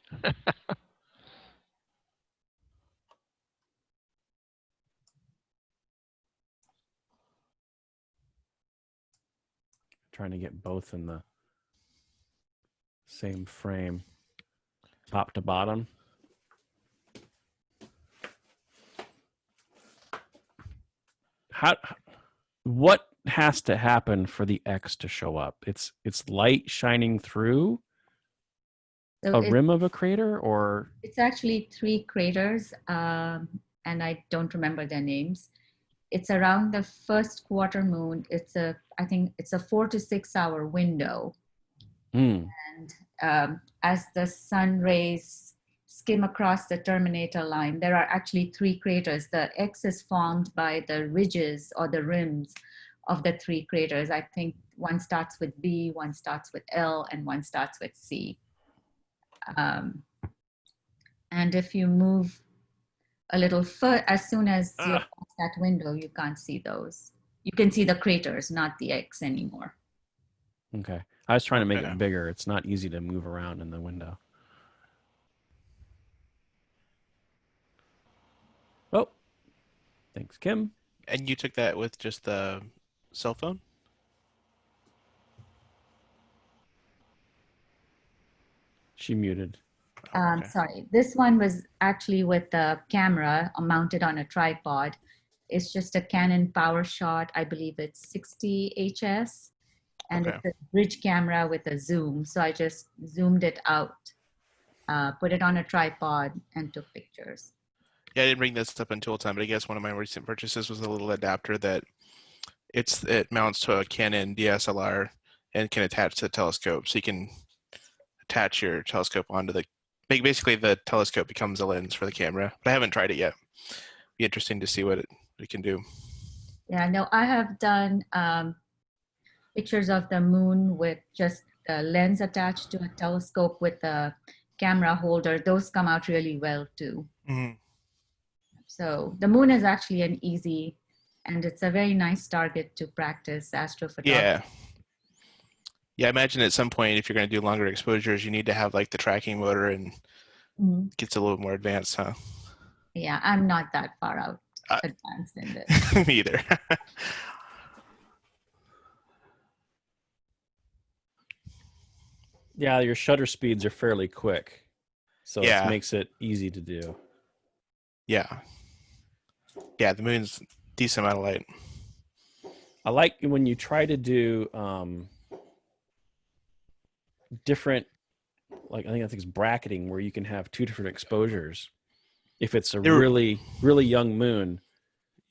Trying to get both in the same frame, top to bottom. What has to happen for the X to show up? It's light shining through So a rim of a crater, or it's actually 3 craters, and I don't remember their names. It's around the first quarter moon. I think it's a 4 to 6 hour window. And as the sun rays skim across the terminator line, there are actually 3 craters. The X is formed by the ridges or the rims of the 3 craters. I think one starts with B, one starts with L, and one starts with C. And if you move a little as soon as you're Ah. past that window, you can't see those. You can see the craters, not the X anymore. Okay. I was trying to make Okay. it bigger. It's not easy to move around in the window. Oh, thanks, Kim. And you took that with just the cell phone? She muted. Oh, okay. Sorry, this one was actually with the camera mounted on a tripod. It's just a Canon PowerShot. I believe it's 60 HS. And Okay. it's a bridge camera with a zoom. So I just zoomed it out, put it on a tripod, and took pictures. Yeah, I didn't bring this up in tool time, but I guess one of my recent purchases was a little adapter that it mounts to a Canon DSLR and can attach to the telescope. So you can attach your telescope onto the basically the telescope becomes a lens for the camera. But I haven't tried it yet. Be interesting to see what it can do. Yeah, no, I have done pictures of the moon with just a lens attached to a telescope with a camera holder. Those come out really well too. Mm-hmm. So the moon is actually an easy, and it's a very nice target to practice astrophotography. Yeah. Yeah, I imagine at some point, if you're going to do longer exposures, you need to have like the tracking motor and it gets a little more advanced, huh? Yeah, I'm not that far out advanced in this. Me either. Yeah, your shutter speeds are fairly quick, so Yeah. it makes it easy to do. Yeah. Yeah, the moon's a decent amount of light. I like when you try to do different, like I think it's bracketing, where you can have two different exposures. If it's a really, really young moon,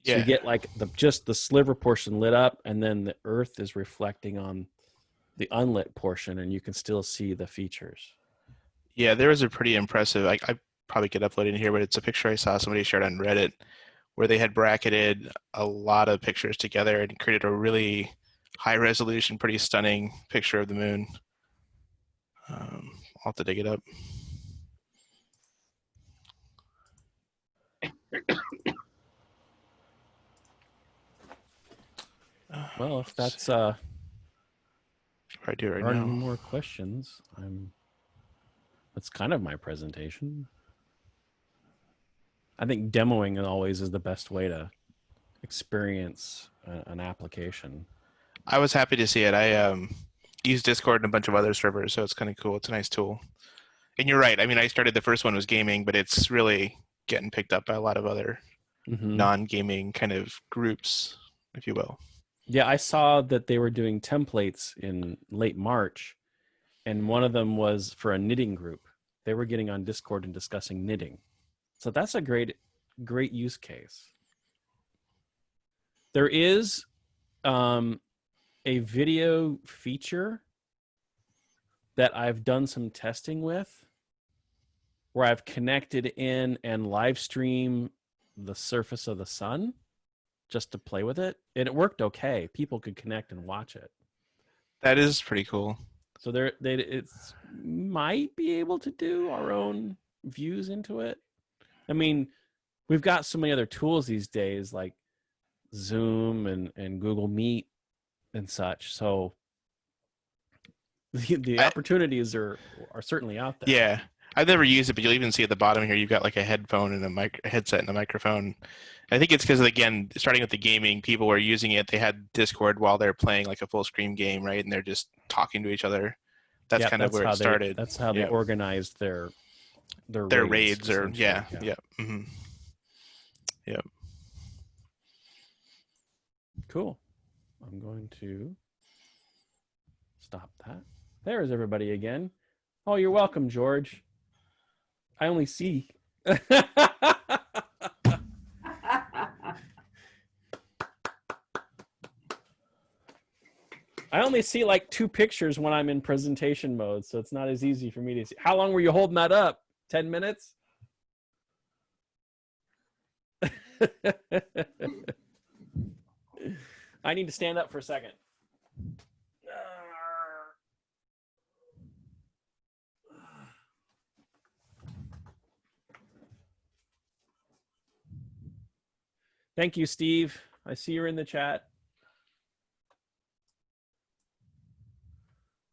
so you get like just the sliver portion lit up, and then the Earth is reflecting on the unlit portion, and you can still see the features. Yeah, there was a pretty impressive, I probably could upload it in here, but it's a picture I saw somebody shared on Reddit where they had bracketed a lot of pictures together and created a really high resolution, pretty stunning picture of the moon. I'll have to dig it up. Well, if that's I do it right there aren't now. any more questions, that's kind of my presentation. I think demoing always is the best way to experience an application. I was happy to see it. I use Discord and a bunch of other servers, so it's kind of cool. It's a nice tool. And you're right. I mean, I started the first one was gaming, but it's really getting picked up by a lot of other non-gaming kind of groups, if you will. Yeah, I saw that they were doing templates in late March, and one of them was for a knitting group. They were getting on Discord and discussing knitting. So that's a great use case. There is a video feature that I've done some testing with, where I've connected in and live stream the surface of the sun just to play with it, and it worked okay. People could connect and watch it. That is pretty cool. So it's might be able to do our own views into it. I mean, we've got so many other tools these days like Zoom and Google Meet and such. So the opportunities are certainly out there. Yeah. I've never used it, but you'll even see at the bottom here, you've got like a headphone and a headset and a microphone. I think it's because, again, starting with the gaming, people were using it. They had Discord while they're playing like a full screen game, right? And they're just talking to each other. That's kind of where it started. That's how they organized their raids or yeah. Mm-hmm. Yep. Cool. I'm going to stop that. There's everybody again. Oh, you're welcome, George. I only see. I only see like 2 pictures when I'm in presentation mode, so it's not as easy for me to see. How long were you holding that up? 10 minutes? I need to stand up for a second. Thank you, Steve. I see you're in the chat.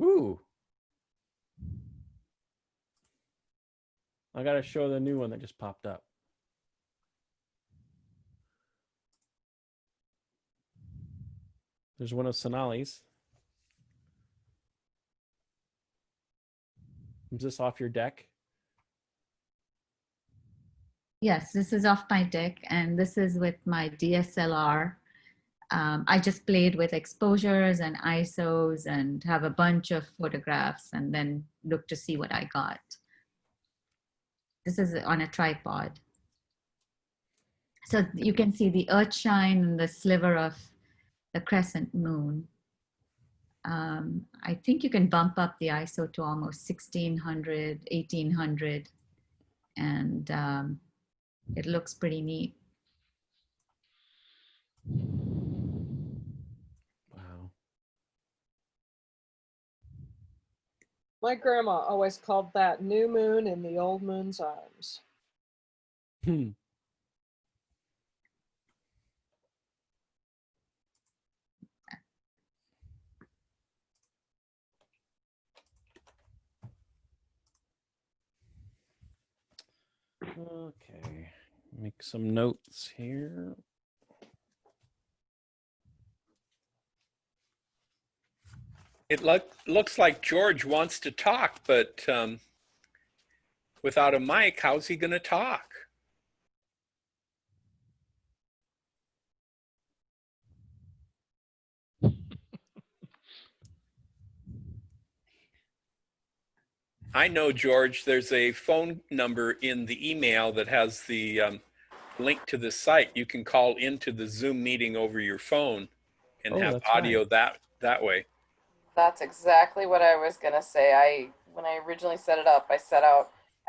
Ooh. I got to show the new one that just popped up. There's one of Sonali's. Is this off your deck? Yes, this is off my deck, and this is with my DSLR. I just played with exposures and ISOs and have a bunch of photographs and then look to see what I got. This is on a tripod. So you can see the earth shine and the sliver of the crescent moon. I think you can bump up the ISO to almost 1600, 1800, and it looks pretty neat. Wow. My grandma always called that new moon in the old moon's arms. Hmm. Okay, make some notes here. It looks like George wants to talk, but without a mic, how's he going to talk? I know, George, there's a phone number in the email that has the link to the site. You can call into the Zoom meeting over your phone and Oh, have that's audio right. that way. That's exactly what I was going to say. When I originally set it up, I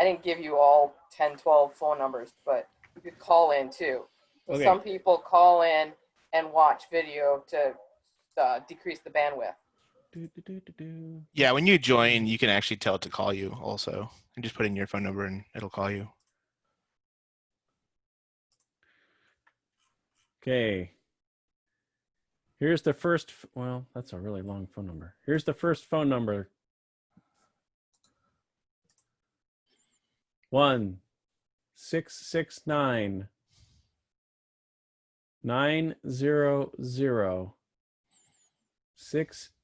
didn't give you all 10, 12 phone numbers, but you could call in too. So Okay. some people call in and watch video to decrease the bandwidth. Yeah, when you join, you can actually tell it to call you also. And just put in your phone number and it'll call you. Okay. Here's the first, well, that's a really long phone number. Here's the first phone number.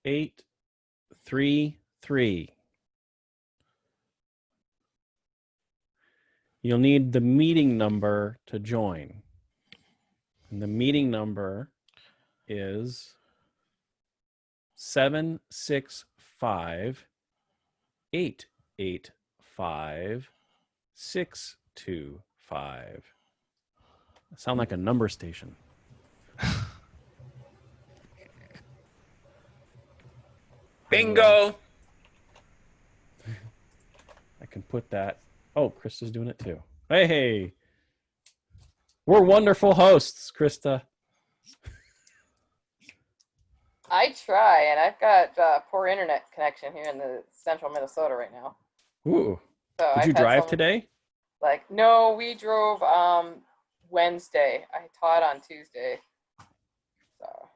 1-669-900-6833. You'll need the meeting number to join. And the meeting number is 765-885-625. Sound like a number station. Bingo! I can put that. Oh, Krista's doing it too. Hey, we're wonderful hosts, Krista. I try, and I've got poor internet connection here in the central Minnesota right now. Ooh. So Did you I've had drive some, today? No, we drove Wednesday. I taught on Tuesday. So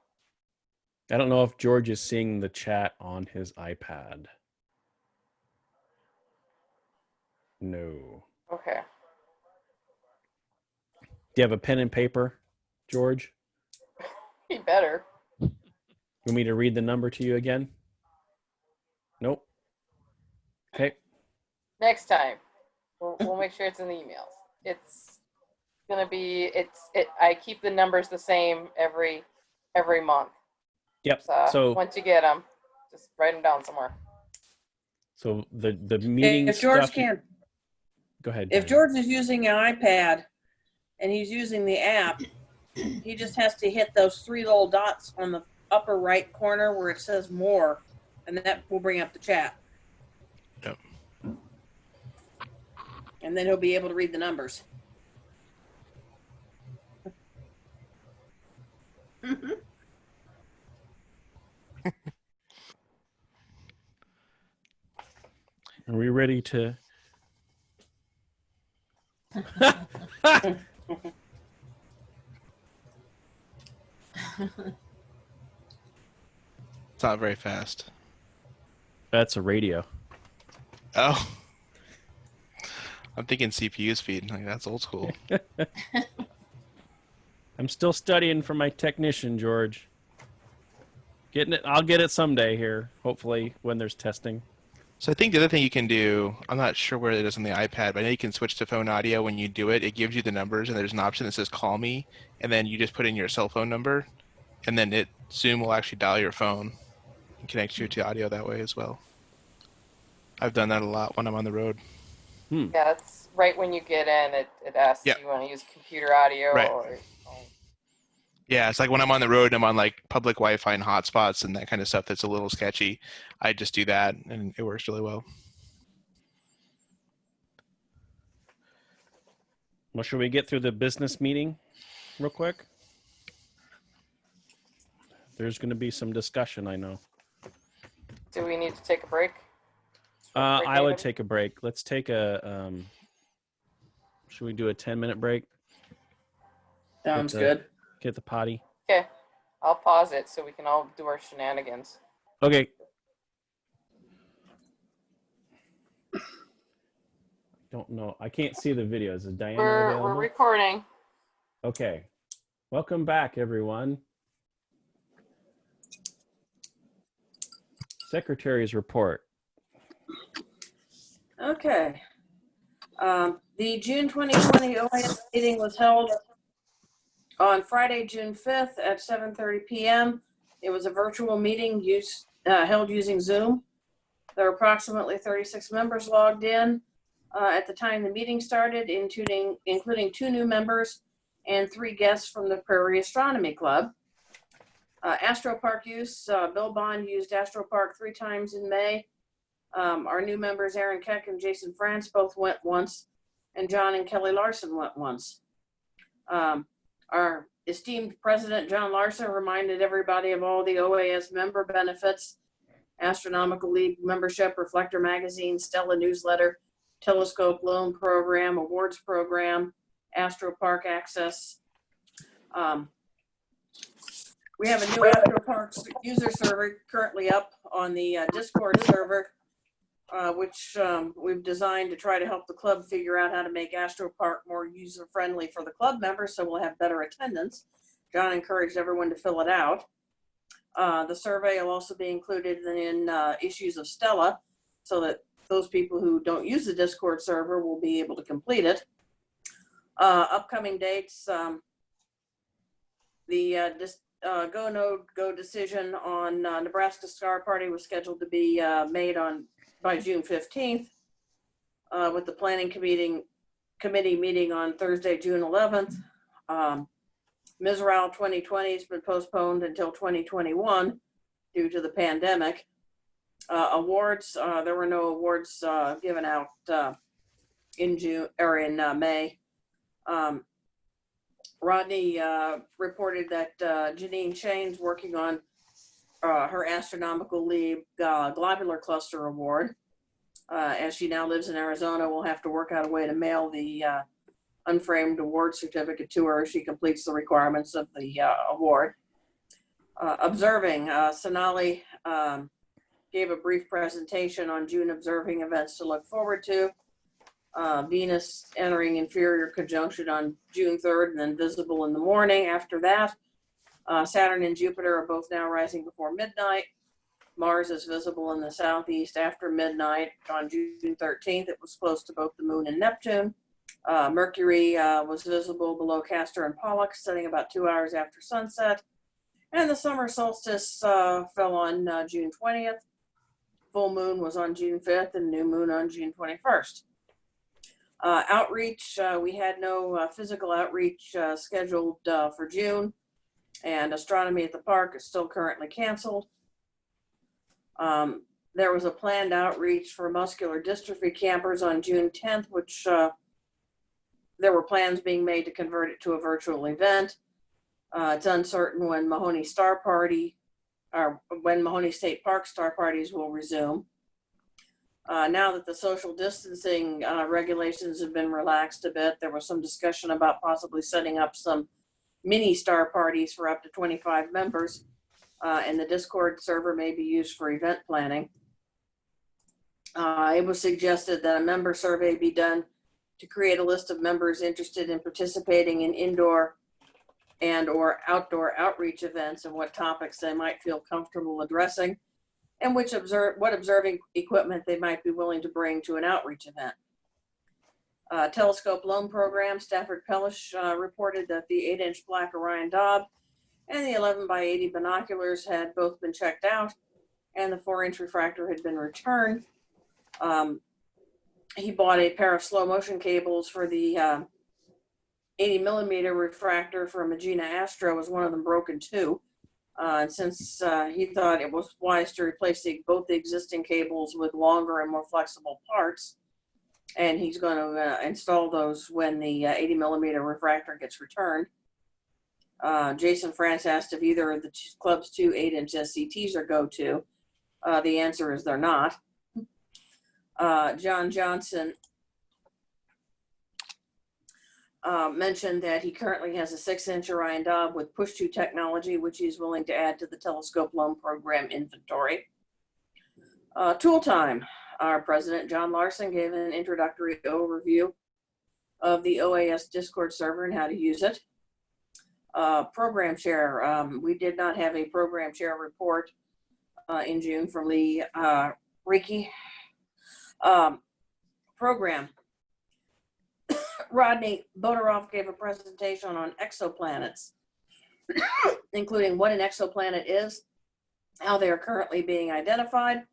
I don't know if George is seeing the chat on his iPad. No. okay. Do you have a pen and paper, George? He better. You want me to read the number to you again? Nope. Okay. Next time, we'll make sure it's in the emails. It's gonna be I keep the numbers the same every month. Yep. So So once you get them, just write them down somewhere. So the meeting If George stuff. can't, Go ahead. if Diane. George is using an iPad and he's using the app, he just has to hit those three little dots on the upper right corner where it says more, and that will bring up the chat. Yep. And then he'll be able to read the numbers. Are we ready to? It's not very fast. That's a radio. Oh. I'm thinking CPU speed. Like, that's old school. I'm still studying for my technician, George. Getting it. I'll get it someday here, hopefully, when there's testing. So I think the other thing you can do, I'm not sure where it is on the iPad, but I know you can switch to phone audio when you do it. It gives you the numbers, and there's an option that says call me, and then you just put in your cell phone number, and then Zoom will actually dial your phone and connect you to audio that way as well. I've done that a lot when I'm on the road. Yeah, it's right when you get in, it asks Yep. you want to use computer audio Right. or. Yeah, it's like when I'm on the road and I'm on like public Wi-Fi and hotspots and that kind of stuff that's a little sketchy, I just do that and it works really well. Well, should we get through the business meeting real quick? There's going to be some discussion, I know. Do we need to take a break? Break, I would David? take a break. Let's take a, should we do a 10-minute break? Sounds good. Get the potty. Okay, I'll pause it so we can all do our shenanigans. Okay. Don't know. I can't see the videos. Is Diana available? We're recording. Okay. Welcome back, everyone. Secretary's report. Okay. The June 2020 OAS meeting was held on Friday, June 5th at 7:30 p.m. It was a virtual meeting held using Zoom. There were approximately 36 members logged in at the time the meeting started, including 2 new members and 3 guests from the Prairie Astronomy Club. AstroPark use, Bill Bond used AstroPark 3 times in May. Our new members, Aaron Keck and Jason France, both went once, and John and Kelly Larson went once. Our esteemed President, John Larson, reminded everybody of all the OAS member benefits: Astronomical League membership, Reflector Magazine, Stella newsletter, Telescope Loan Program, Awards Program, AstroPark access. We have a new AstroPark user server currently up on the Discord server, which we've designed to try to help the club figure out how to make AstroPark more user-friendly for the club members so we'll have better attendance. John encouraged everyone to fill it out. The survey will also be included in issues of Stella so that those people who don't use the Discord server will be able to complete it. Upcoming dates, the go decision on Nebraska Star Party was scheduled to be made by June 15th, with the planning committee meeting on Thursday, June 11th. Mizrael 2020 has been postponed until 2021 due to the pandemic. Awards, there were no awards given out in June or in May. Rodney reported that Janine Shane's working on her Astronomical League Globular Cluster Award. As she now lives in Arizona, we'll have to work out a way to mail the unframed award certificate to her if she completes the requirements of the award. Observing, Sonali gave a brief presentation on June observing events to look forward to. Venus entering inferior conjunction on June 3rd and then visible in the morning after that. Saturn and Jupiter are both now rising before midnight. Mars is visible in the southeast after midnight on June 13th. It was close to both the moon and Neptune. Mercury was visible below Castor and Pollux, setting about 2 hours after sunset. And the summer solstice fell on June 20th. Full moon was on June 5th and new moon on June 21st. Outreach, we had no physical outreach scheduled for June, and astronomy at the park is still currently canceled. There was a planned outreach for muscular dystrophy campers on June 10th, which there were plans being made to convert it to a virtual event. It's uncertain when Mahoney Star Party, or when Mahoney State Park Star Parties will resume. Now that the social distancing regulations have been relaxed a bit, there was some discussion about possibly setting up some mini star parties for up to 25 members, and the Discord server may be used for event planning. It was suggested that a member survey be done to create a list of members interested in participating in indoor and or outdoor outreach events and what topics they might feel comfortable addressing, and what observing equipment they might be willing to bring to an outreach event. Telescope loan program, Stafford Pellish reported that the 8-inch black Orion Dob and the 11 by 80 binoculars had both been checked out, and the 4-inch refractor had been returned. He bought a pair of slow motion cables for the 80 millimeter refractor from Magina Astro, was one of them broken too. And since he thought it was wise to replace both the existing cables with longer and more flexible parts, and he's going to install those when the 80 millimeter refractor gets returned. Jason France asked if either of the club's 2 8-inch SCTs are go-to. The answer is they're not. John Johnson mentioned that he currently has a 6-inch Orion Dob with push-to technology, which he's willing to add to the telescope loan program inventory. Tool time. Our president, John Larson, gave an introductory overview of the OAS Discord server and how to use it. Program share. We did not have a program share report in June from Lee Ricky. Program. Rodney Bodoroff gave a presentation on exoplanets, including what an exoplanet is, how they are currently being identified,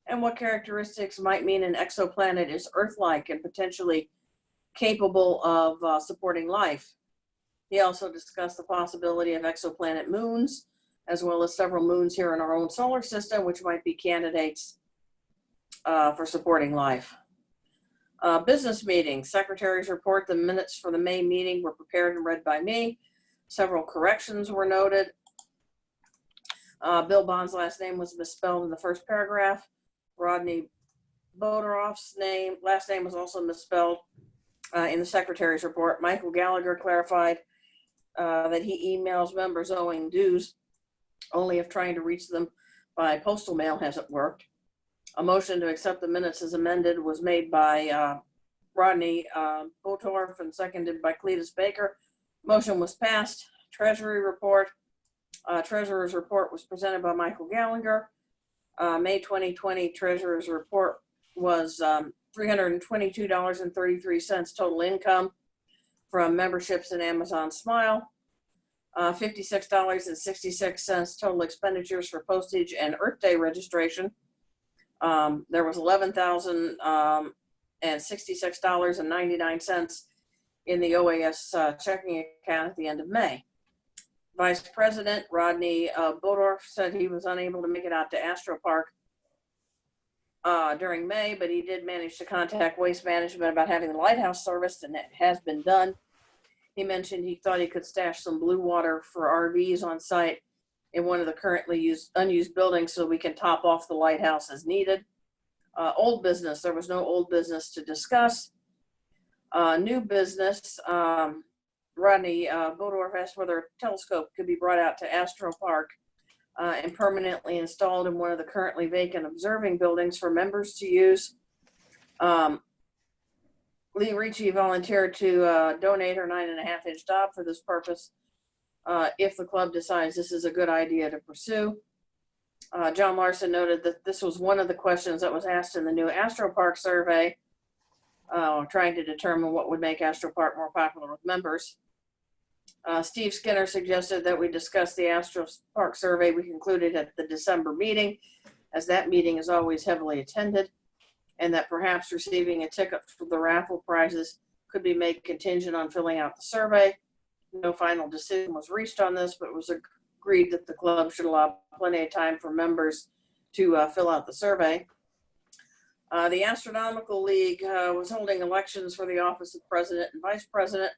and what characteristics might mean an exoplanet is Earth-like and potentially capable of supporting life. He also discussed the possibility of exoplanet moons, as well as several moons here in our own solar system, which might be candidates for supporting life. Business meetings. Secretary's report. The minutes for the May meeting were prepared and read by me. Several corrections were noted. Bill Bond's last name was misspelled in the first paragraph. Rodney Bodoroff's last name was also misspelled in the secretary's report. Michael Gallagher clarified that he emails members owing dues only if trying to reach them by postal mail hasn't worked. A motion to accept the minutes as amended was made by Rodney Botorf and seconded by Cletus Baker. Motion was passed. Treasury report. Treasurer's report was presented by Michael Gallagher. May 2020 Treasurer's report was $322.33 total income from memberships in Amazon Smile. $56.66 total expenditures for postage and Earth Day registration. There was $11,066.99 in the OAS checking account at the end of May. Vice President Rodney Bodorf said he was unable to make it out to Astro Park during May, but he did manage to contact Waste Management about having the lighthouse serviced, and it has been done. He mentioned he thought he could stash some blue water for RVs on site in one of the currently unused buildings so we can top off the lighthouse as needed. Old business. There was no old business to discuss. New business. Rodney Bodorf asked whether a telescope could be brought out to Astro Park and permanently installed in one of the currently vacant observing buildings for members to use. Lee Ricci volunteered to donate her 9.5-inch Dob for this purpose if the club decides this is a good idea to pursue. John Larson noted that this was one of the questions that was asked in the new Astro Park survey, trying to determine what would make Astro Park more popular with members. Steve Skinner suggested that we discuss the Astro Park survey we concluded at the December meeting, as that meeting is always heavily attended, and that perhaps receiving a ticket for the raffle prizes could be made contingent on filling out the survey. No final decision was reached on this, but it was agreed that the club should allow plenty of time for members to fill out the survey. The Astronomical League was holding elections for the office of president and vice president.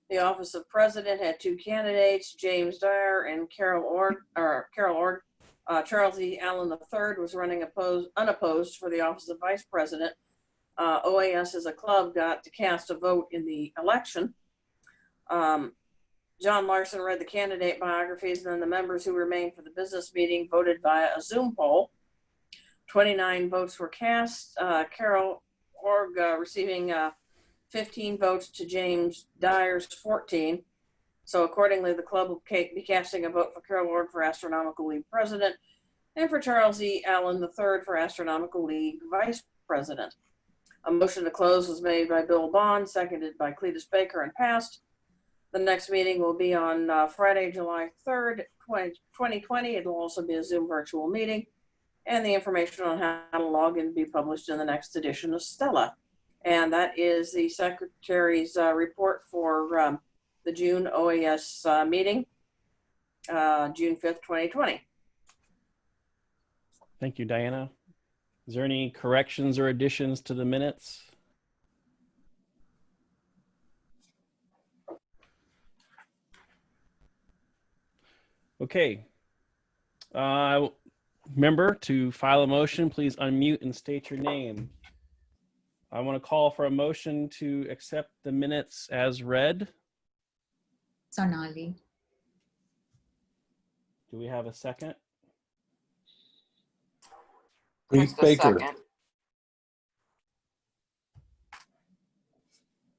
The office of president had 2 candidates, James Dyer and Carol Ord. Charles E. Allen III was running unopposed for the office of vice president. OAS as a club got to cast a vote in the election. John Larson read the candidate biographies, and then the members who remained for the business meeting voted via a Zoom poll. 29 votes were cast. Carol Org receiving 15 votes to James Dyer's 14. So accordingly, the club will be casting a vote for Carol Org for Astronomical League President and for Charles E. Allen III for Astronomical League Vice President. A motion to close was made by Bill Bond, seconded by Cletus Baker, and passed. The next meeting will be on Friday, July 3rd, 2020. It'll also be a Zoom virtual meeting, and the information on how to log in will be published in the next edition of Stella. And that is the Secretary's report for the June OAS meeting, June 5th, 2020. Thank you, Diana. Is there any corrections or additions to the minutes? Okay. Remember to file a motion, please unmute and state your name. I want to call for a motion to accept the minutes as read. Sonali. Do we have a second? Krista Baker. second.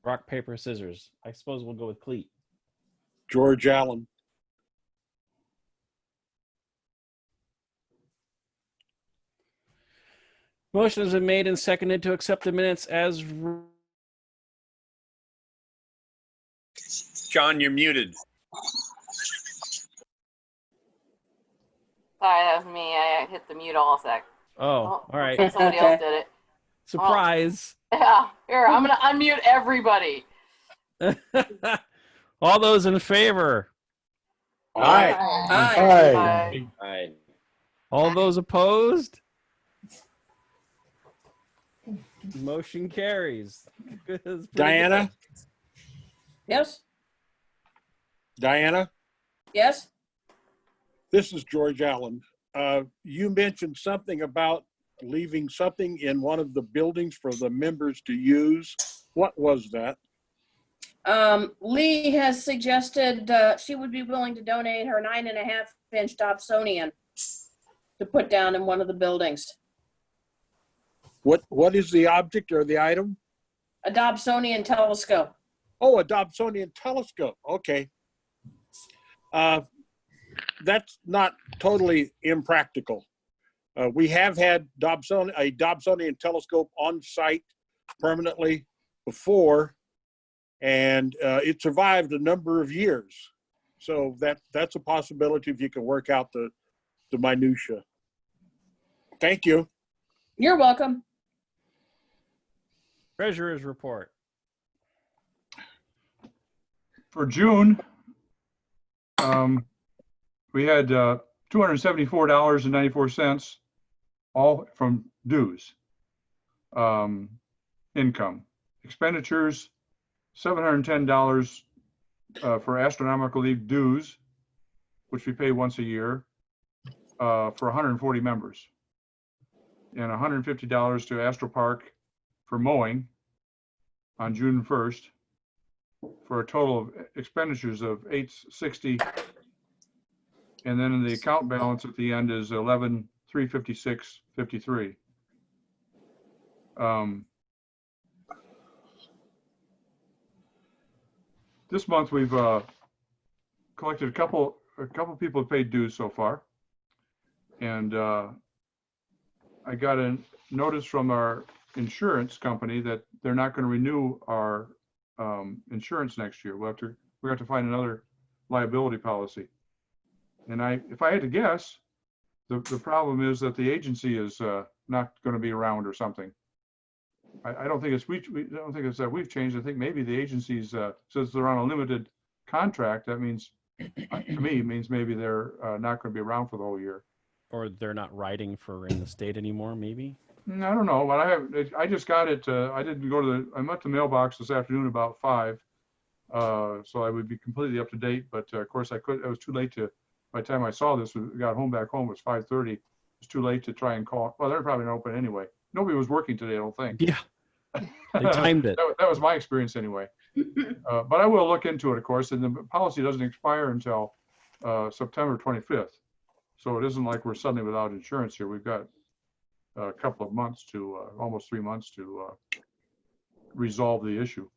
Rock, paper, scissors. I suppose we'll go with Cleat. George Allen. Motion has been made and seconded to accept the minutes as. John, you're muted. Sorry, that was me. I hit the mute all sec. Oh, all right. Somebody else did it. Surprise. Yeah, here, I'm going to unmute everybody. All those in favor? Aye. Aye. Aye. All those opposed? Motion carries. Diana? Yes? Diana? Yes? This is George Allen. You mentioned something about leaving something in one of the buildings for the members to use. What was that? Lee has suggested she would be willing to donate her 9.5-inch Dobsonian to put down in one of the buildings. What is the object or the item? A Dobsonian telescope. Oh, a Dobsonian telescope. Okay. That's not totally impractical. We have had a Dobsonian telescope on site permanently before, and it survived a number of years. So that's a possibility if you can work out the minutia. Thank you. You're welcome. Treasurer's report. For June, we had $274.94, all from dues. Income. Expenditures, $710 for Astronomical League dues, which we pay once a year for 140 members. And $150 to Astro Park for mowing on June 1st, for a total of expenditures of $860. And then the account balance at the end is $11,356.53. This month we've collected a couple people have paid dues so far, and I got a notice from our insurance company that they're not going to renew our insurance next year. We have to find another liability policy. And if I had to guess, the problem is that the agency is not going to be around or something. I don't think it's don't think it's that we've changed. I think maybe the agencies, since they're on a limited contract, that means to me it means maybe they're not going to be around for the whole year. Or they're not writing for in the state anymore, maybe. I don't know, but I just got it. I didn't go to I went to the mailbox this afternoon about 5, so I would be completely up to date. But of course, it was too late to. By the time I saw this, we got back home. It was 5:30. It was too late to try and call. Well, they're probably not open anyway. Nobody was working today, I don't think. Yeah, they timed it. That was my experience anyway. But I will look into it, of course, and the policy doesn't expire until September 25th. So it isn't like we're suddenly without insurance here. We've got a couple of months to, almost 3 months to resolve the issue.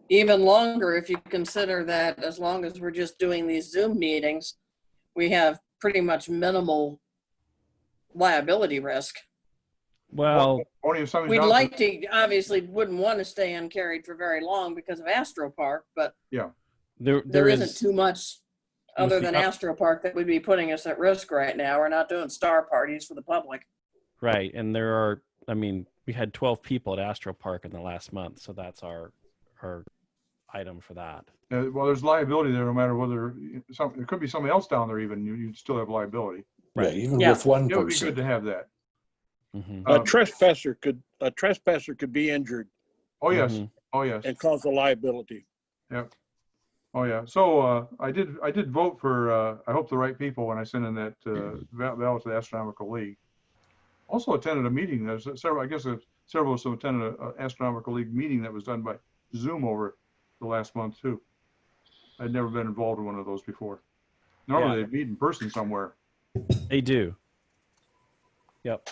Even longer if you consider that as long as we're just doing these Zoom meetings, we have pretty much minimal liability risk. Well, only if somebody's We'd out like to, obviously wouldn't want to stay uncarried for very long because of Astro Park, but yeah, there isn't too much other than Astro Park that would be putting us at risk right now. We're not doing star parties for the public. Right, and there are. I mean, we had 12 people at Astro Park in the last month, so that's our item for that. well, there's liability there no matter whether it could be somebody else down there even. You'd still have liability. Right, even with one It would be person. good to have that. A trespasser could be injured. Oh, yes. Oh, yes. And cause a liability. Yep. Oh, yeah. So I did vote for, I hope the right people when I sent in that ballot to the Astronomical League. Also attended a meeting. There's several, I guess several of us attended an Astronomical League meeting that was done by Zoom over the last month too. I'd never been involved in one of those before. Normally they meet in person somewhere. They do. Yep.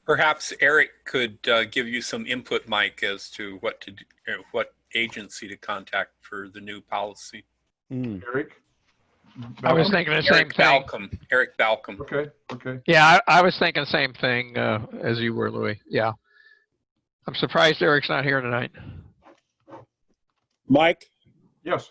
Perhaps Eric could give you some input, Mike, as to what to do, what agency to contact for the new policy. Eric? I was thinking the same thing. Eric Balcom. Okay, okay. Yeah, I was thinking the same thing as you were, Louis. Yeah. I'm surprised Eric's not here tonight. Mike? Yes.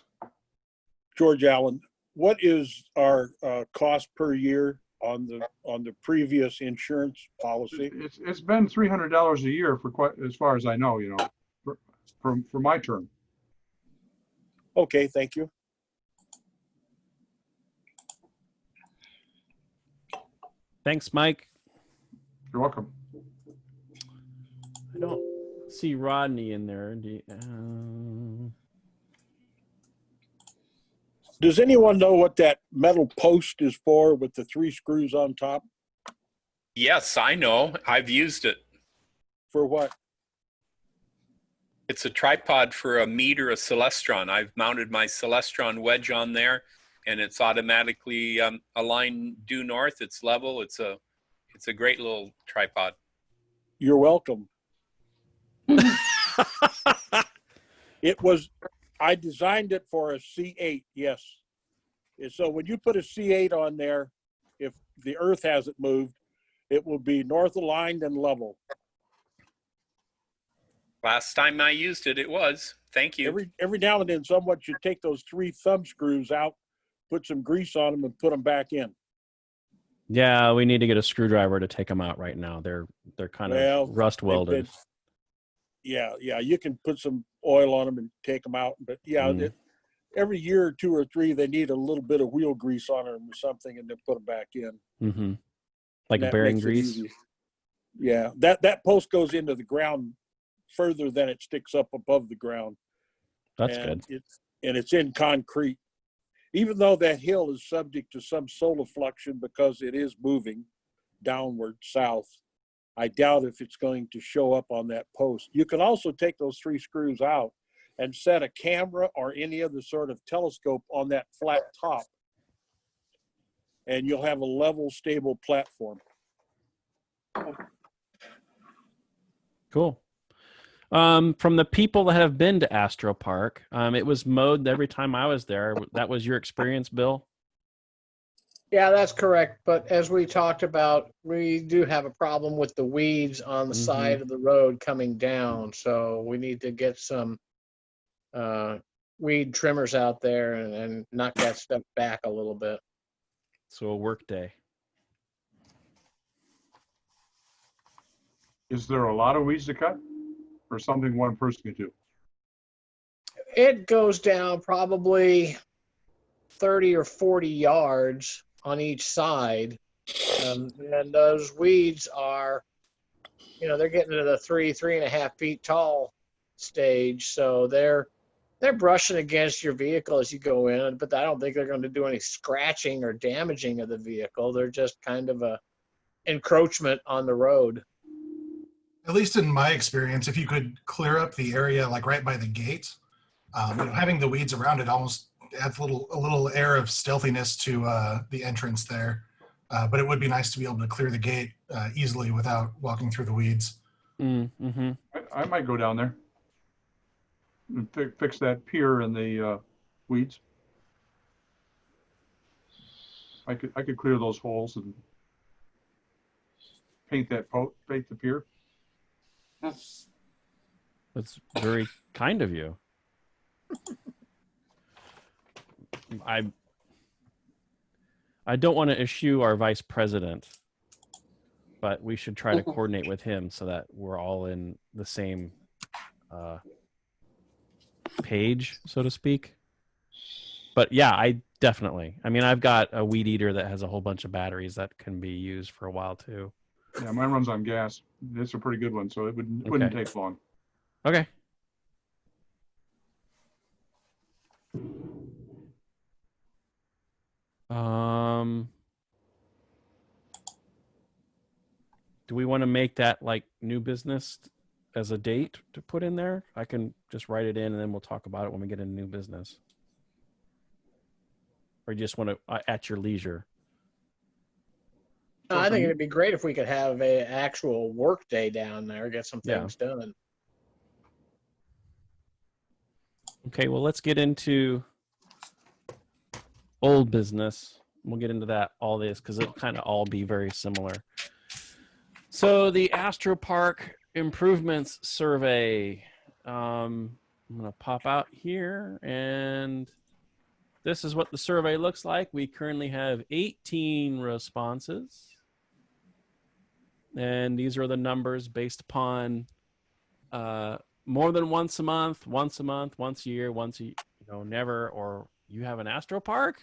George Allen, what is our cost per year on the previous insurance policy? It's been $300 a year for quite, as far as I know, you know, for my term. Okay, thank you. Thanks, Mike. You're welcome. I don't see Rodney in there. Does anyone know what that metal post is for with the 3 screws on top? Yes, I know. I've used it. For what? It's a tripod for a meter of Celestron. I've mounted my Celestron wedge on there, and it's automatically aligned due north. It's level. It's a great little tripod. You're welcome. I designed it for a C8, yes. And so when you put a C8 on there, if the earth hasn't moved, it will be north aligned and level. Last time I used it, it was. Thank you. Every now and then someone should take those 3 thumb screws out, put some grease on them and put them back in. Yeah, we need to get a screwdriver to take them out right now. They're kind of rust welded. Yeah, you can put some oil on them and take them out. But yeah, every year or 2 or 3, they need a little bit of wheel grease on them or something, and then put them back in. Mm-hmm. Like a bearing grease. Yeah, that post goes into the ground further than it sticks up above the ground. That's good. It's in concrete. Even though that hill is subject to some solar fluxion because it is moving downward south, I doubt if it's going to show up on that post. You can also take those 3 screws out and set a camera or any other sort of telescope on that flat top, and you'll have a level, stable platform. Cool. From the people that have been to Astro Park, it was mowed every time I was there. That was your experience, Bill? Yeah, that's correct. But as we talked about, we do have a problem with the weeds on the side of the road coming down. So we need to get some weed trimmers out there and knock that stuff back a little bit. So a work day. Is there a lot of weeds to cut or something one person can do? It goes down probably 30 or 40 yards on each side. And those weeds are, they're getting to the 3.5 feet tall stage. So they're brushing against your vehicle as you go in, but I don't think they're going to do any scratching or damaging of the vehicle. They're just kind of a encroachment on the road. at least in my experience, if you could clear up the area like right by the gate, having the weeds around it almost adds a little air of stealthiness to the entrance there. But it would be nice to be able to clear the gate easily without walking through the weeds. Mm-hmm. I might go down there and fix that pier and the weeds. I could clear those holes and paint the pier. That's very kind of you. I don't want to eschew our vice president, but we should try to coordinate with him so that we're all in the same page, so to speak. But yeah, I mean, I've got a weed eater that has a whole bunch of batteries that can be used for a while too. Yeah, mine runs on gas. It's a pretty good one, so it wouldn't take long. Okay. Do we want to make that like new business as a date to put in there? I can just write it in and then we'll talk about it when we get into new business. Or you just want to at your leisure? I think it'd be great if we could have a actual work day down there, get some things done. Okay, well, let's get into old business. We'll get into that, all this, because it'll kind of all be very similar. So the Astro Park Improvements Survey. I'm going to pop out here, and this is what the survey looks like. We currently have 18 responses. And these are the numbers based upon more than once a month, once a year, never, or you have an Astro Park.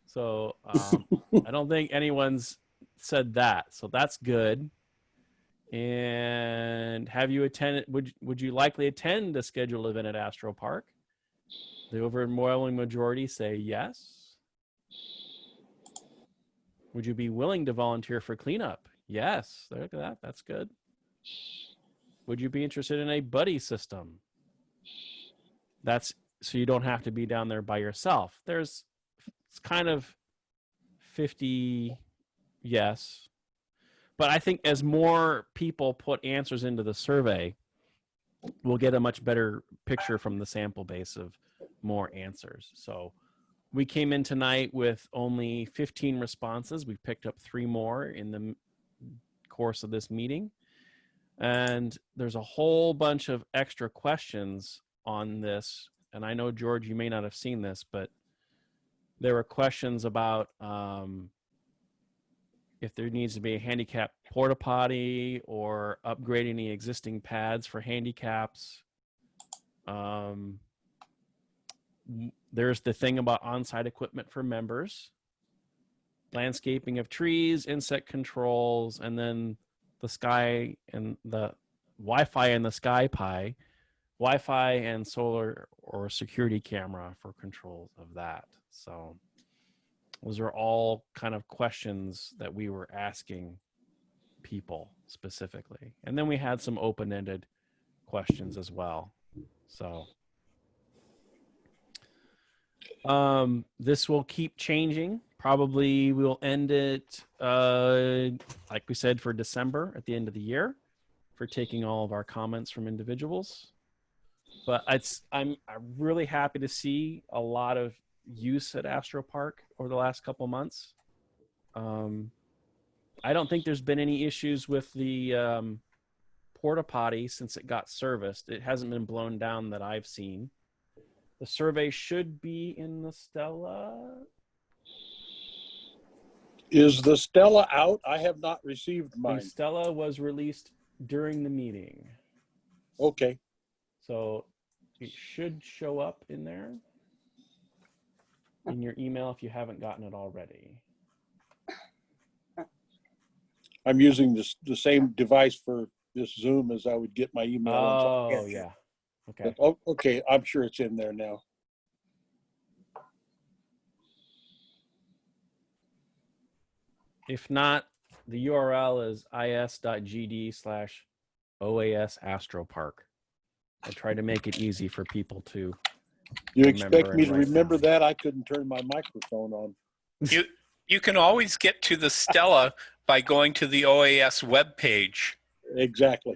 So I don't think anyone's said that. So that's good. And have you attended, would you likely attend a scheduled event at Astro Park? The overwhelming majority say yes. Would you be willing to volunteer for cleanup? Yes. Look at that. That's good. Would you be interested in a buddy system? That's so you don't have to be down there by yourself. It's kind of 50 yes. But I think as more people put answers into the survey, we'll get a much better picture from the sample base of more answers. So we came in tonight with only 15 responses. We picked up 3 more in the course of this meeting. And there's a whole bunch of extra questions on this. And I know, George, you may not have seen this, but there were questions about if there needs to be a handicap porta potty or upgrading the existing pads for handicaps. There's the thing about on-site equipment for members, landscaping of trees, insect controls, and then the sky and the Wi-Fi and the Sky Pi, Wi-Fi and solar or security camera for controls of that. So those are all kind of questions that we were asking people specifically. And then we had some open-ended questions as well. So this will keep changing. Probably we'll end it, like we said, for December at the end of the year for taking all of our comments from individuals. But I'm really happy to see a lot of use at Astro Park over the last couple of months. I don't think there's been any issues with the porta potty since it got serviced. It hasn't been blown down that I've seen. The survey should be in the Stella. Is the Stella out? I have not received mine. The Stella was released during the meeting. Okay. So it should show up in there in your email if you haven't gotten it already. I'm using the same device for this Zoom as I would get my email. Oh, yeah. Okay. But, okay, I'm sure it's in there now. If not, the URL is is.gd/Astro OAS Astro Park. I try to make it easy for people to. You remember expect me and to write remember down. that? I couldn't turn my microphone on. You can always get to the Stella by going to the OAS webpage, Exactly.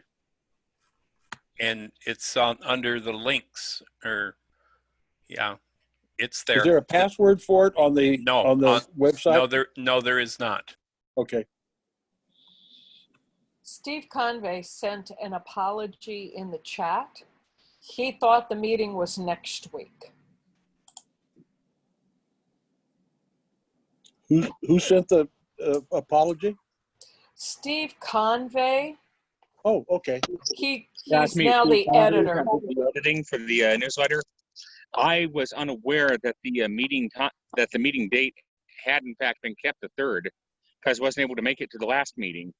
and it's on under the links, or yeah, it's there. Is there a password for it on the website? No, there is not. Okay. Steve Convey sent an apology in the chat. He thought the meeting was next week. Who sent the apology? Steve Convey. Oh, okay. He's now the editor. The editing for the newsletter. I was unaware that the meeting date had in fact been kept the 3rd, because I wasn't able to make it to the last meeting.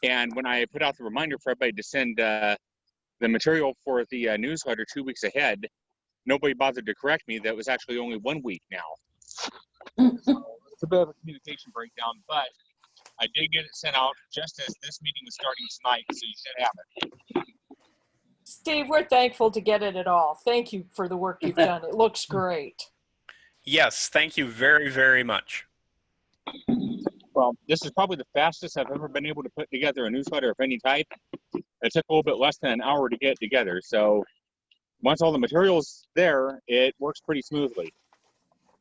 And when I put out the reminder for everybody to send the material for the newsletter 2 weeks ahead, nobody bothered to correct me that it was actually only 1 week now. It's a bit of a communication breakdown, but I did get it sent out just as this meeting was starting tonight, so you should have it. Steve, we're thankful to get it at all. Thank you for the work you've done. It looks great. Yes, thank you very, very much. Well, this is probably the fastest I've ever been able to put together a newsletter of any type. It took a little bit less than an hour to get it together. So once all the material's there, it works pretty smoothly.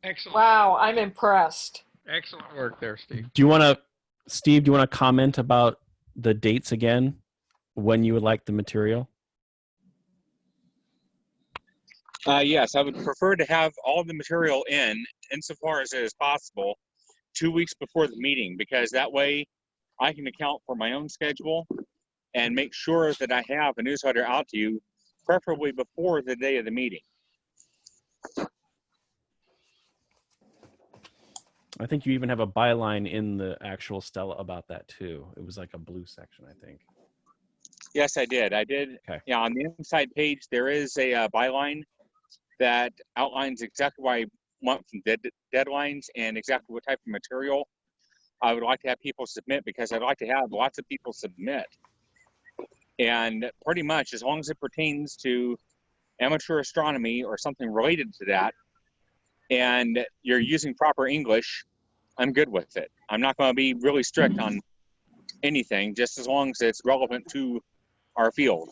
Excellent. Wow, I'm impressed. Excellent work there, Steve. Steve, do you want to comment about the dates again, when you would like the material? Yes, I would prefer to have all the material insofar as it is possible, 2 weeks before the meeting, because that way I can account for my own schedule and make sure that I have a newsletter out to you, preferably before the day of the meeting. I think you even have a byline in the actual Stella about that too. It was like a blue section, I think. Yes, I did. Okay. Yeah, on the inside page, there is a byline that outlines exactly what I want from deadlines and exactly what type of material I would like to have people submit, because I'd like to have lots of people submit. And pretty much, as long as it pertains to amateur astronomy or something related to that, and you're using proper English, I'm good with it. I'm not going to be really strict on anything, just as long as it's relevant to our field.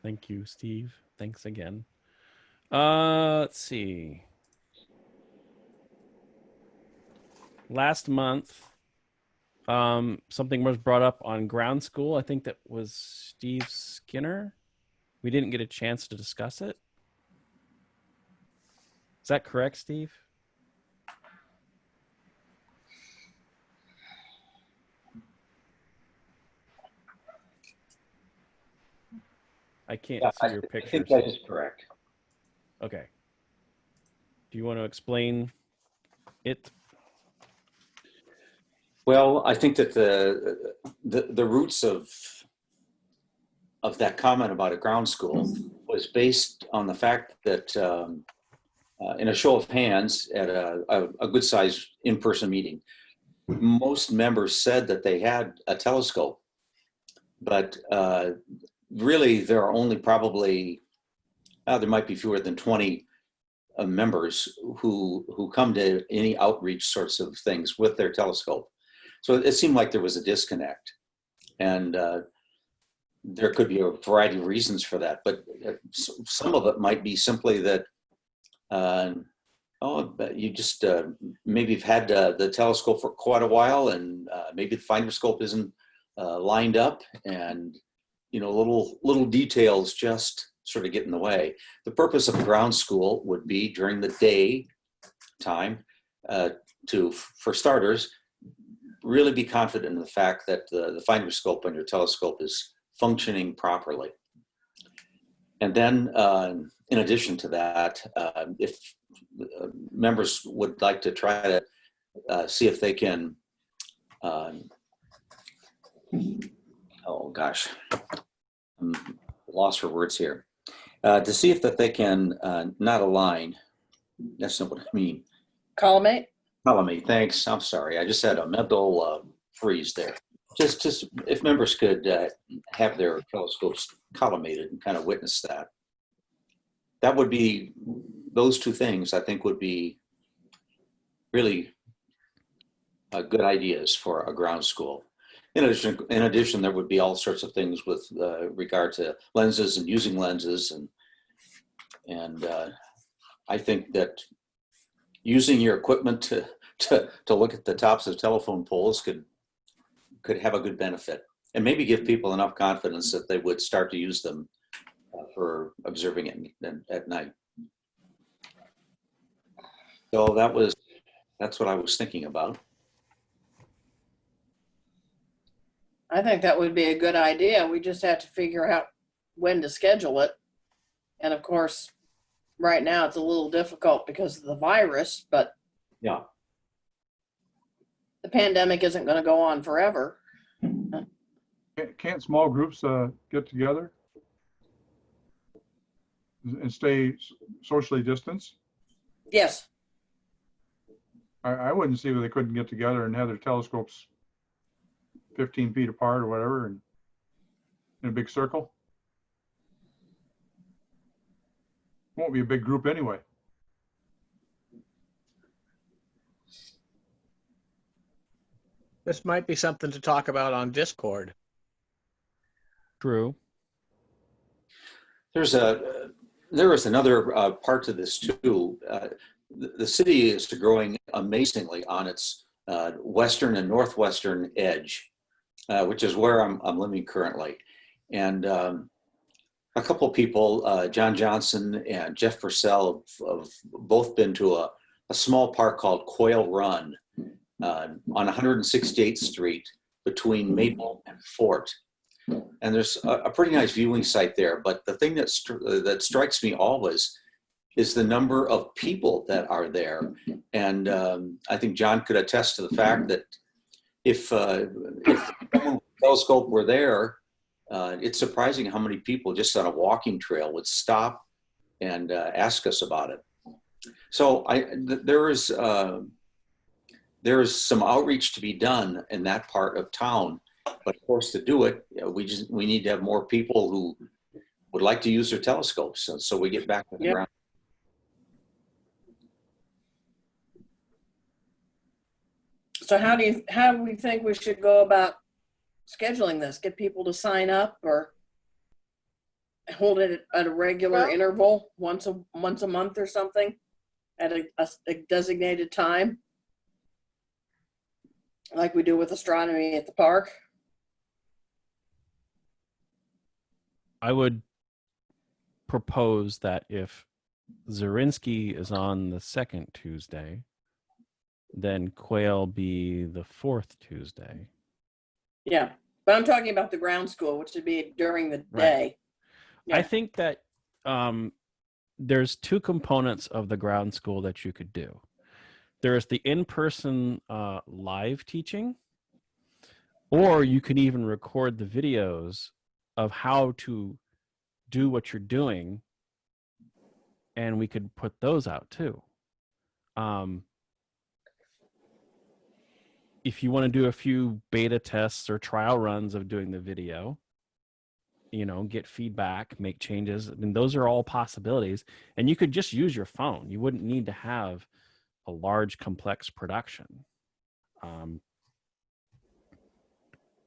Thank you, Steve. Thanks again. Let's see. Last month, something was brought up on ground school. I think that was Steve Skinner. We didn't get a chance to discuss it. Is that correct, Steve? I can't see your pictures. I think that is correct. Okay. Do you want to explain it? Well, I think that the roots of that comment about a ground school was based on the fact that in a show of hands at a good sized in-person meeting, most members said that they had a telescope, but really there are only probably, there might be fewer than 20 members who come to any outreach sorts of things with their telescope. So it seemed like there was a disconnect, and there could be a variety of reasons for that. But some of it might be simply that, you just maybe you've had the telescope for quite a while, and maybe the finder scope isn't lined up, and little details just sort of get in the way. The purpose of ground school would be during the day time for starters, really be confident in the fact that the finder scope on your telescope is functioning properly. And then in addition to that, if members would like to try to see if they can, oh gosh, I'm lost for words here, to see if that they can not align, that's not what I mean. Collimate? Collimate, thanks. I'm sorry. I just had a mental freeze there. Just if members could have their telescopes collimated and kind of witness that. That would be, those two things I think would be really good ideas for a ground school. In addition, there would be all sorts of things with regard to lenses and using lenses, and I think that using your equipment to look at the tops of telephone poles could have a good benefit, and maybe give people enough confidence that they would start to use them for observing it at night. So that's what I was thinking about. I think that would be a good idea. We just have to figure out when to schedule it. And of course, right now it's a little difficult because of the virus, but yeah, the pandemic isn't going to go on forever. Can't small groups get together and stay socially distanced? Yes. I wouldn't see where they couldn't get together and have their telescopes 15 feet apart or whatever, and in a big circle. Won't be a big group anyway. This might be something to talk about on Discord. True. There is another part to this too. The city is growing amazingly on its western and northwestern edge, which is where I'm living currently. And a couple of people, John Johnson and Jeff Purcell, have both been to a small park called Quail Run on 168th Street between Maple and Fort. And there's a pretty nice viewing site there. But the thing that strikes me always is the number of people that are there. And I think John could attest to the fact that if the telescope were there, it's surprising how many people just on a walking trail would stop and ask us about it. So there is some outreach to be done in that part of town. But of course, to do it, we need to have more people who would like to use their telescopes. So we get back to the ground. So how do we think we should go about scheduling this? Get people to sign up, or hold it at a regular interval, once a month or something, at a designated time, like we do with astronomy at the park? I would propose that if Zarinsky is on the second Tuesday, then Quail be the fourth Tuesday. Yeah, but I'm talking about the ground school, which would be during the day. I think that there's two components of the ground school that you could do. There's the in-person live teaching, or you could even record the videos of how to do what you're doing, and we could put those out too. If you want to do a few beta tests or trial runs of doing the video, get feedback, make changes. I mean, those are all possibilities, and you could just use your phone. You wouldn't need to have a large, complex production.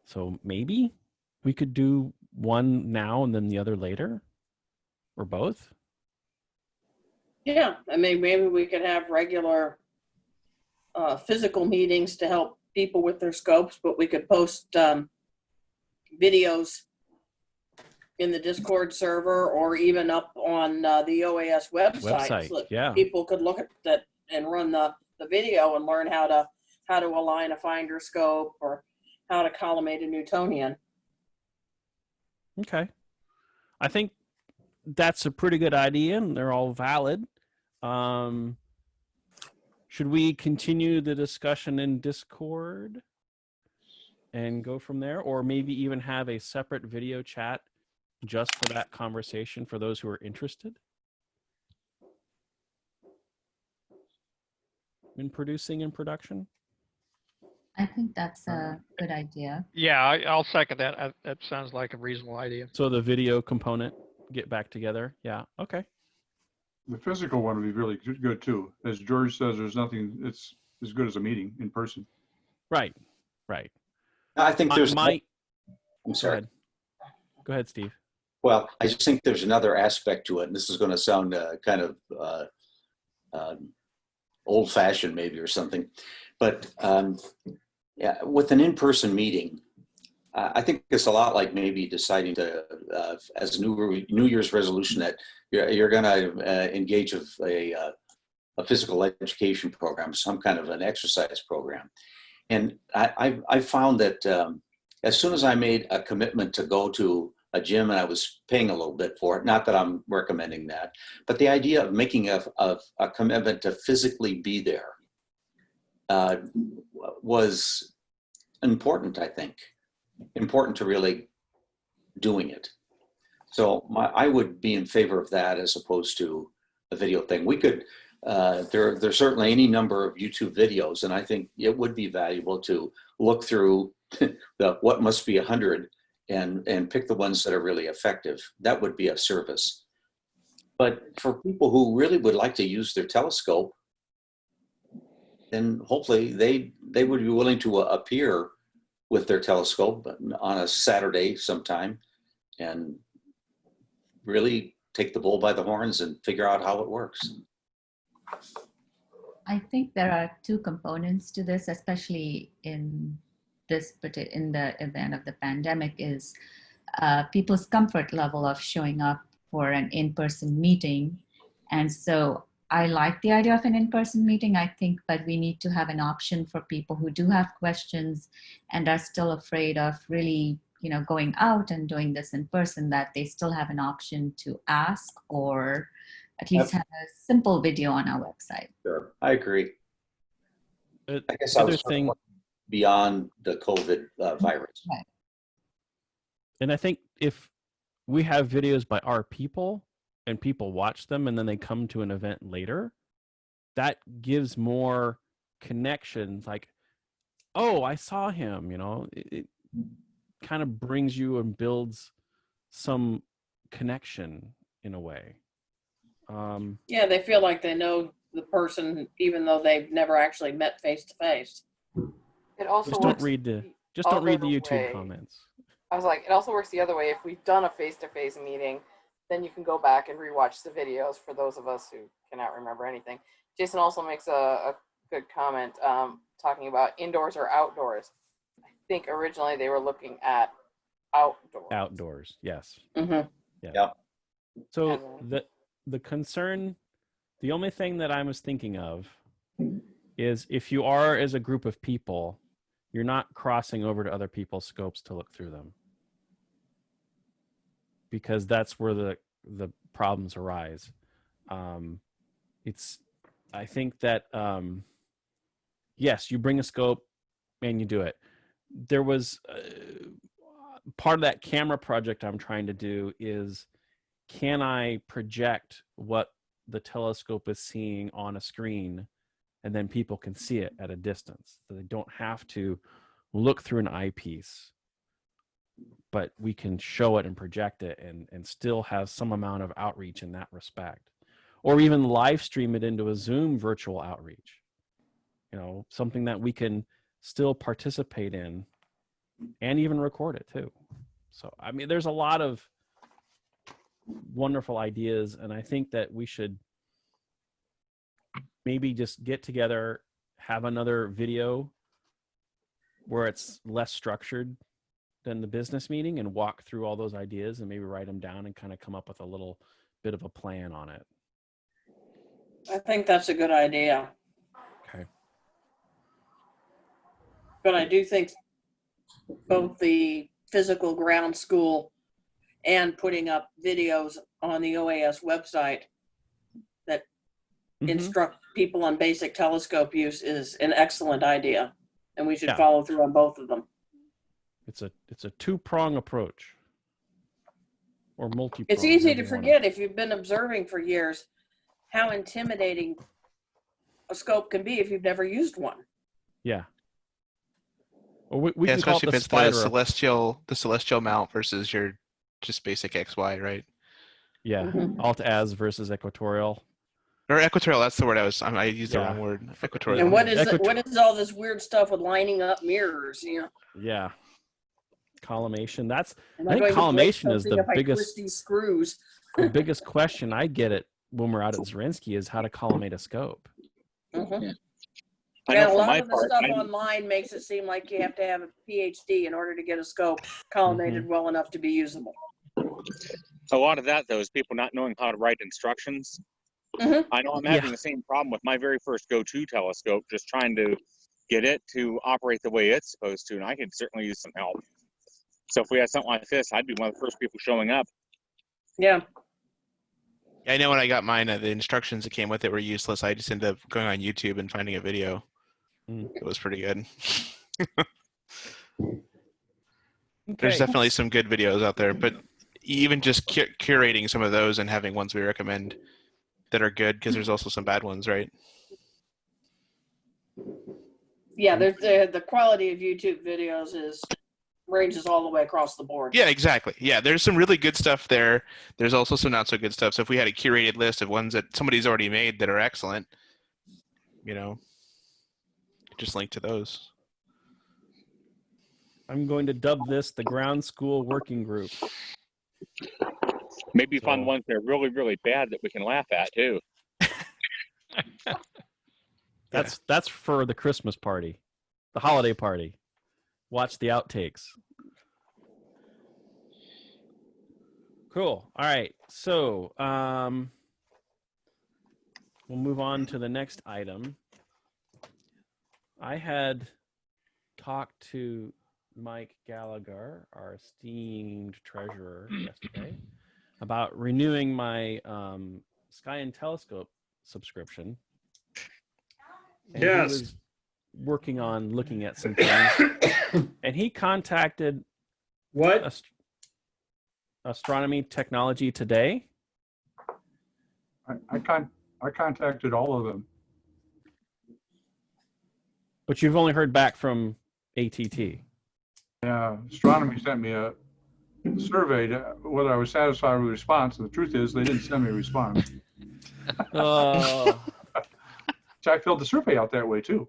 So maybe we could do one now and then the other later, or both. Yeah, I mean, maybe we could have regular physical meetings to help people with their scopes, but we could post videos in the Discord server, or even up on the OAS website, so that people could look at that and run the video and learn how to align a finder scope, or how to collimate a Newtonian. Okay. I think that's a pretty good idea, and they're all valid. Should we continue the discussion in Discord and go from there, or maybe even have a separate video chat just for that conversation for those who are interested? in producing and production. I think that's a good idea. Yeah, I'll second that. That sounds like a reasonable idea. So the video component, get back together. Yeah. Okay. The physical one would be really good too. As George says, there's nothing it's as good as a meeting in person. Right. Right. I think there's. I'm sorry. Go ahead, Steve. Well, I just think there's another aspect to it, and this is going to sound kind of old-fashioned maybe or something, but yeah, with an in-person meeting, I think it's a lot like maybe deciding to, as a New Year's resolution, that you're going to engage with a physical education program, some kind of an exercise program. And I found that as soon as I made a commitment to go to a gym, and I was paying a little bit for it, not that I'm recommending that, but the idea of making a commitment to physically be there was important, I think. Important to really doing it. So I would be in favor of that as opposed to a video thing. We could, there's certainly any number of YouTube videos, and I think it would be valuable to look through what must be 100 and pick the ones that are really effective. That would be a service. But for people who really would like to use their telescope, then hopefully they would be willing to appear with their telescope on a Saturday sometime and really take the bull by the horns and figure out how it works. I think there are two components to this, especially in the event of the pandemic, is people's comfort level of showing up for an in-person meeting. And so I like the idea of an in-person meeting, I think, but we need to have an option for people who do have questions and are still afraid of really, going out and doing this in person, that they still have an option to ask or at least have a simple video on our website. Sure, I agree. I guess I Other was thing beyond the COVID virus. Right. And I think if we have videos by our people and people watch them and then they come to an event later, that gives more connections. Like, oh, I saw him, it kind of brings you and builds some connection in a way. Yeah, they feel like they know the person even though they've never actually met face to face. It also just works don't read the YouTube way. comments. I was like, it also works the other way. If we've done a face-to-face meeting, then you can go back and rewatch the videos for those of us who cannot remember anything. Jason also makes a good comment talking about indoors or outdoors. I think originally they were looking at outdoors. Outdoors, yes. Mm-hmm. Yeah. Yep. So the concern, the only thing that I was thinking of is if you are as a group of people, you're not crossing over to other people's scopes to look through them, because that's where the problems arise. I think that yes, you bring a scope and you do it. There was part of that camera project I'm trying to do is, can I project what the telescope is seeing on a screen and then people can see it at a distance, so they don't have to look through an eyepiece, but we can show it and project it and still have some amount of outreach in that respect, or even live stream it into a Zoom virtual outreach, something that we can still participate in and even record it too. So, I mean, there's a lot of wonderful ideas, and I think that we should maybe just get together, have another video where it's less structured than the business meeting, and walk through all those ideas and maybe write them down and kind of come up with a little bit of a plan on it. I think that's a good idea. Okay. But I do think both the physical ground school and putting up videos on the OAS website that instruct people on basic telescope use is an excellent idea, and we should follow through on both of them. It's a two-prong approach, or multi-prong. It's easy to forget if you've been observing for years how intimidating a scope can be if you've never used one. Yeah. Or we Yeah, can call it especially the if it's the celestial mount versus your just basic XY, right? Yeah. Mhm. Alt-Az versus equatorial. Or equatorial. That's the word I used the Yeah. wrong word. Equatorial. And what is all this weird stuff with lining up mirrors? You know, Yeah. Collimation. I am I think going to break collimation is something the if I twist these screws? biggest question I get it when we're out at Zarinsky is how to collimate a scope. Mhm. I And know a for lot my of the part, stuff online makes it seem like you have to have a PhD in order to get a scope collimated well enough to be usable. a lot of that though is people not knowing how to write instructions. I know I'm having the same problem with my very first Go-To telescope, just trying to get it to operate the way it's supposed to, and I could certainly use some help. So if we had something like this, I'd be one of the first people showing up. Yeah. I know when I got mine, the instructions that came with it were useless. I just ended up going on YouTube and finding a video. It was pretty good. There's definitely some good videos out there, but even just curating some of those and having ones we recommend that are good, because there's also some bad ones, right? Yeah, there's the quality of YouTube videos ranges all the way across the board. Yeah, exactly. Yeah, there's some really good stuff there. There's also some not so good stuff. So if we had a curated list of ones that somebody's already made that are excellent, just link to those. I'm going to dub this the Ground School Working Group. Maybe find ones that are really, really bad that we can laugh at too. That's for the Christmas party, the holiday party. Watch the outtakes. Cool. All right. So we'll move on to the next item. I had talked to Mike Gallagher, our esteemed treasurer, yesterday about renewing my Sky and Telescope subscription. And he was working on looking at some things. And he contacted Astronomy Technology Today. I contacted all of them. But you've only heard back from ATT. Yeah, astronomy sent me a survey to whether I was satisfied with the response, and the truth is they didn't send me a response. So I filled the survey out that way too.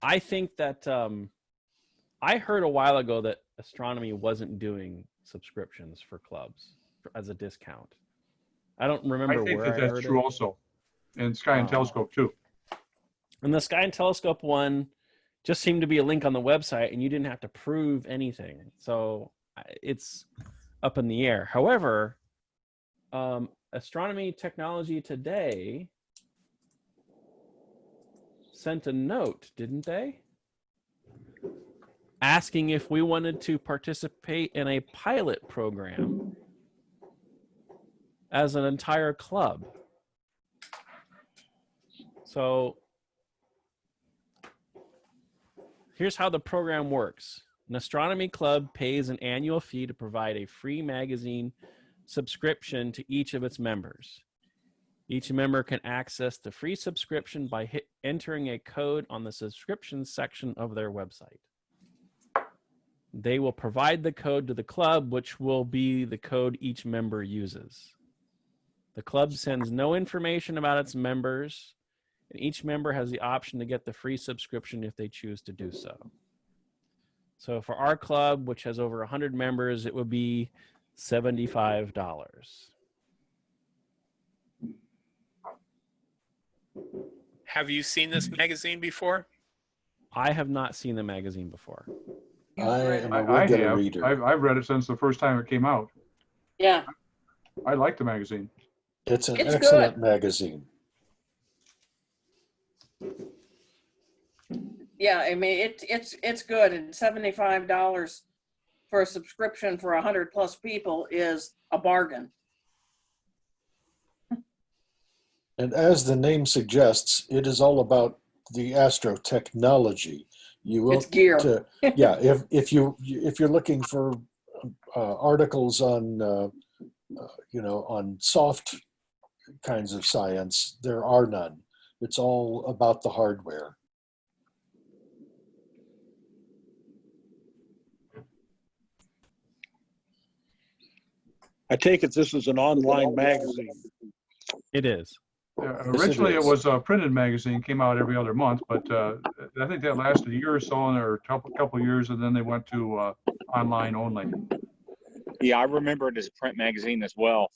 I think that I heard a while ago that astronomy wasn't doing subscriptions for clubs as a discount. I don't remember I think where that's true also, and Sky and Telescope too. And the Sky and Telescope one just seemed to be a link on the website, and you didn't have to prove anything. So it's up in the air. However, Astronomy Technology Today sent a note, didn't they? Asking if we wanted to participate in a pilot program as an entire club. So here's how the program works. An astronomy club pays an annual fee to provide a free magazine subscription to each of its members. Each member can access the free subscription by entering a code on the subscription section of their website. They will provide the code to the club, which will be the code each member uses. The club sends no information about its members, and each member has the option to get the free subscription if they choose to do so. So for our club, which has over 100 members, it would be $75. Have you seen this magazine before? I have not seen the magazine before. I am a regular reader. I've read it since the first time it came out. Yeah. I like the magazine. It's an It's excellent good. magazine. Yeah, I mean it's good, and $75 for a subscription for 100+ people is a bargain. And as the name suggests, it is all about the astro technology. You will It's gear. Yeah, if you're looking for articles on on soft kinds of science, there are none. It's all about the hardware. I take it this is an online magazine. It is. Originally, it is. was a printed magazine, came out every other month, but I think that lasted a year or so, or a couple years, and then they went to online only. Yeah, I remember it as a print magazine as well.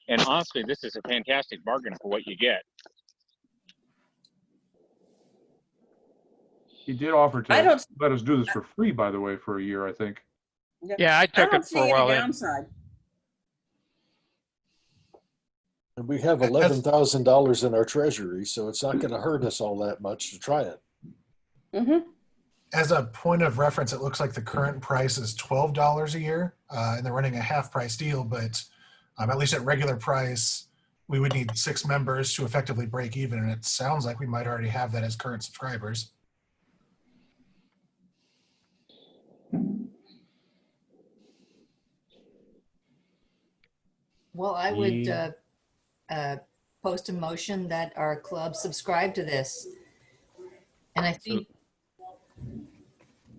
And honestly, this is a fantastic bargain for what you get. He did offer I to don't- let us do this for free, by the way, for a year, I think. Yeah, I took don't it see for a any while. Then. downside. And we have $11,000 in our treasury, so it's not going to hurt us all that much to try it. Mm-hmm. As a point of reference, it looks like the current price is $12 a year, and they're running a half price deal, but at least at regular price, we would need 6 members to effectively break even, and it sounds like we might already have that as current subscribers. Well, I would post a motion that our club subscribe to this. And I think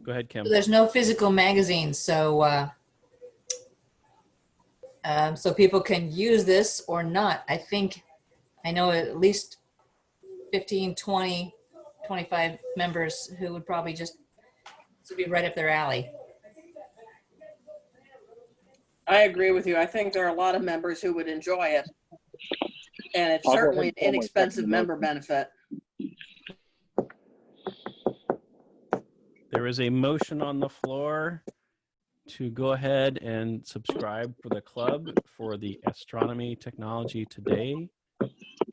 Go ahead, Kim. there's no physical magazine, so so people can use this or not. I know at least 15, 20, 25 members who would probably just, this would be right up their alley. I agree with you. I think there are a lot of members who would enjoy it. And it's I'll go ahead certainly and an pull my inexpensive second member motion. benefit. There is a motion on the floor to go ahead and subscribe for the club for the Astronomy Technology Today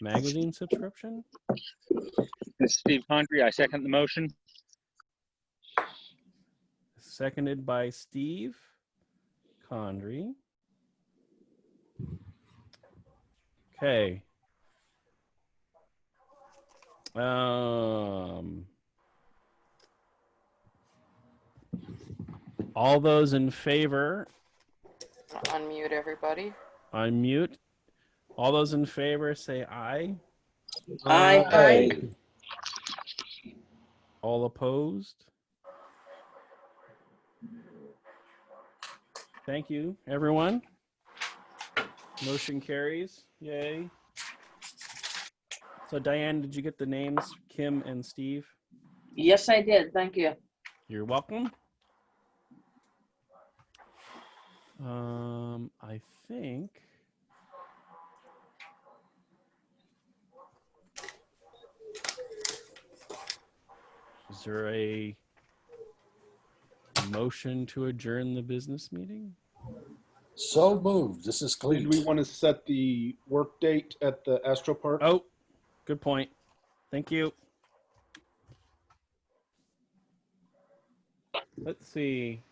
magazine subscription. This is Steve Condry. I second the motion. Seconded by Steve Condry. Okay. All those in favor, Unmute everybody. unmute. All those in favor say aye. Aye. All opposed? Thank you, everyone. Motion carries. Yay. So Diane, did you get the names, Kim and Steve? Yes, I did. Thank you. You're welcome. I think is there a motion to adjourn the business meeting? So moved. This is Clete. Did we want to set the work date at the Astro Park? Oh, good point. Thank you. Let's see.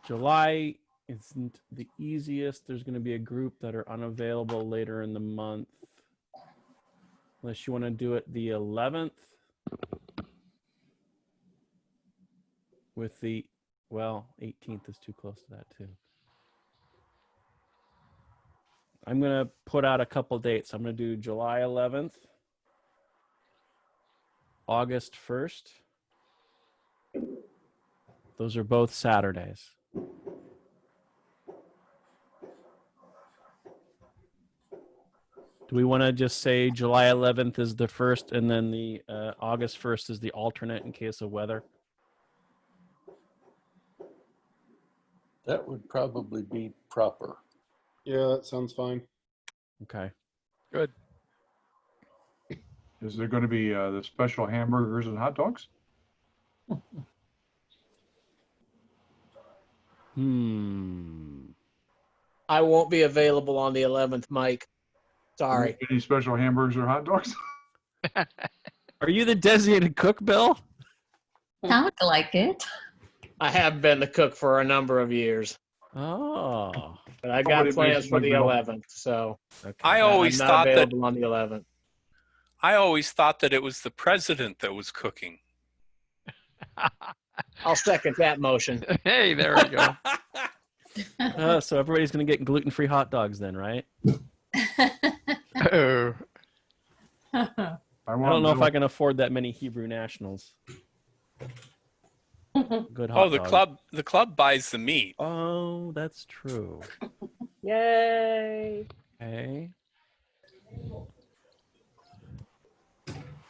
July isn't the easiest. There's going to be a group that are unavailable later in the month. Unless you want to do it the 11th. With the, well, 18th is too close to that too. I'm going to put out a couple dates. I'm going to do July 11th, August 1st. Those are both Saturdays. Do we want to just say July 11th is the first and then the August 1st is the alternate in case of weather? That would probably be proper. Yeah, that sounds fine. Okay. Good. Is there going to be the special hamburgers and hot dogs? I won't be available on the 11th, Mike. Sorry. Any special hamburgers or hot dogs? Are you the designated cook, Bill? Sounds like it. I have been the cook for a number of years. Oh. But I got Somebody plans makes for the my bill. 11th, so I always I'm not thought that available on the 11th. I always thought that it was the president that was cooking. I'll second that motion. Hey, there we go. So everybody's going to get gluten-free hot dogs then, right? Oh, I don't know if I can afford that many Hebrew nationals. Good hot Oh, the dog. club buys the meat. Oh, that's true. Yay. Okay.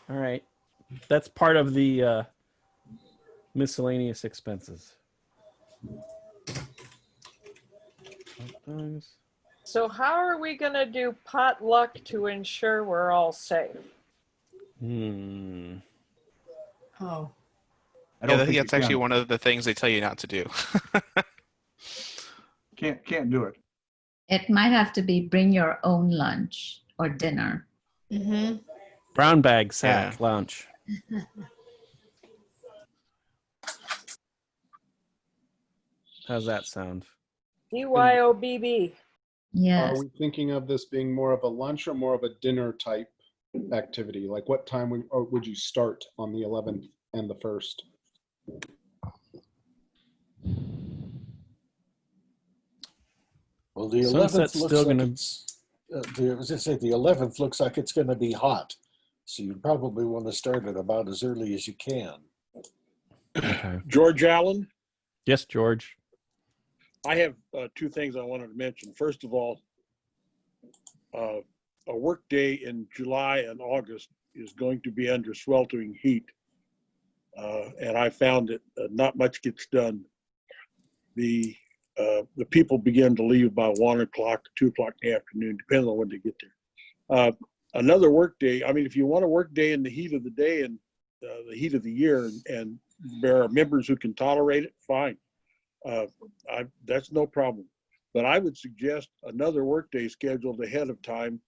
All right. That's part of the miscellaneous expenses. Hot dogs. So how are we going to do potluck to ensure we're all safe? Oh. I think that's actually one of the things they tell you not to do. Can't do it. It might have to be bring your own lunch or dinner. Mm-hmm. Brown bag sack lunch. How's that sound? BYOBB. Yes. Are we thinking of this being more of a lunch or more of a dinner type activity? Like what time would you start on the 11th and the 1st? Well, the Sunset's 11th looks still like gonna- it's, as I say, the 11th looks like it's going to be hot. So you probably want to start it about as early as you can. Okay. George Allen, Yes, George. I have two things I wanted to mention. First of all, a work day in July and August is going to be under sweltering heat. And I found that not much gets done. The people begin to leave by 1 o'clock, 2 o'clock in the afternoon, depending on when they get there. Another work day, I mean, if you want a work day in the heat of the day and the heat of the year, and there are members who can tolerate it, fine. That's no problem. But I would suggest another work day scheduled ahead of time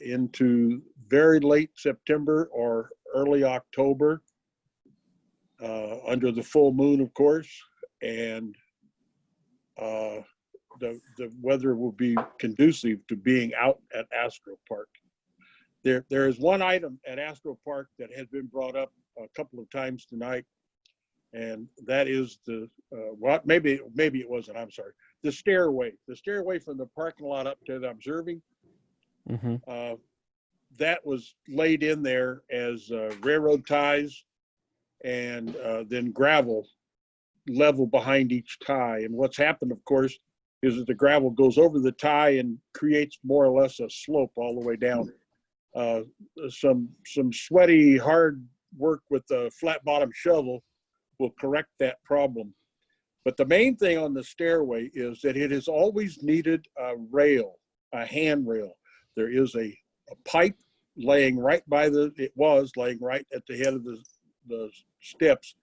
into very late September or early October, under the full moon, of course, and the weather will be conducive to being out at Astro Park. There is one item at Astro Park that has been brought up a couple of times tonight, and that is well, maybe it wasn't. I'm sorry. The stairway from the parking lot up to the observing. Mm-hmm. That was laid in there as railroad ties and then gravel level behind each tie. And what's happened, of course, is that the gravel goes over the tie and creates more or less a slope all the way down. Some sweaty, hard work with a flat bottom shovel will correct that problem. But the main thing on the stairway is that it has always needed a rail, a handrail. There is a pipe laying right by laying right at the head of the steps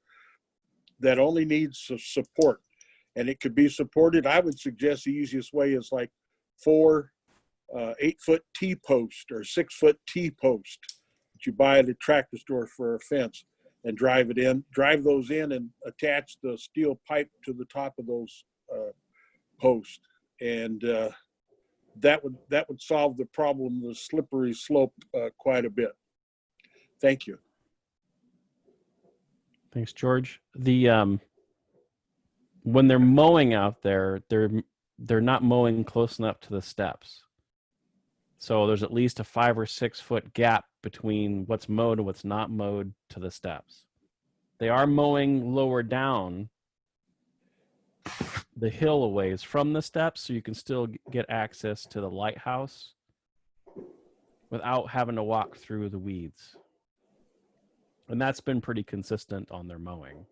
that only needs support. And it could be supported. I would suggest the easiest way is like 4 8-foot T-post or 6-foot T-post that you buy at a tractor store for a fence, and drive those in and attach the steel pipe to the top of those posts. And that would solve the problem of the slippery slope quite a bit. Thank you. Thanks, George. The when they're mowing out there, they're not mowing close enough to the steps. So there's at least a 5 or 6 foot gap between what's mowed and what's not mowed to the steps. They are mowing lower down the hill a ways from the steps, so you can still get access to the lighthouse without having to walk through the weeds. And that's been pretty consistent on their mowing.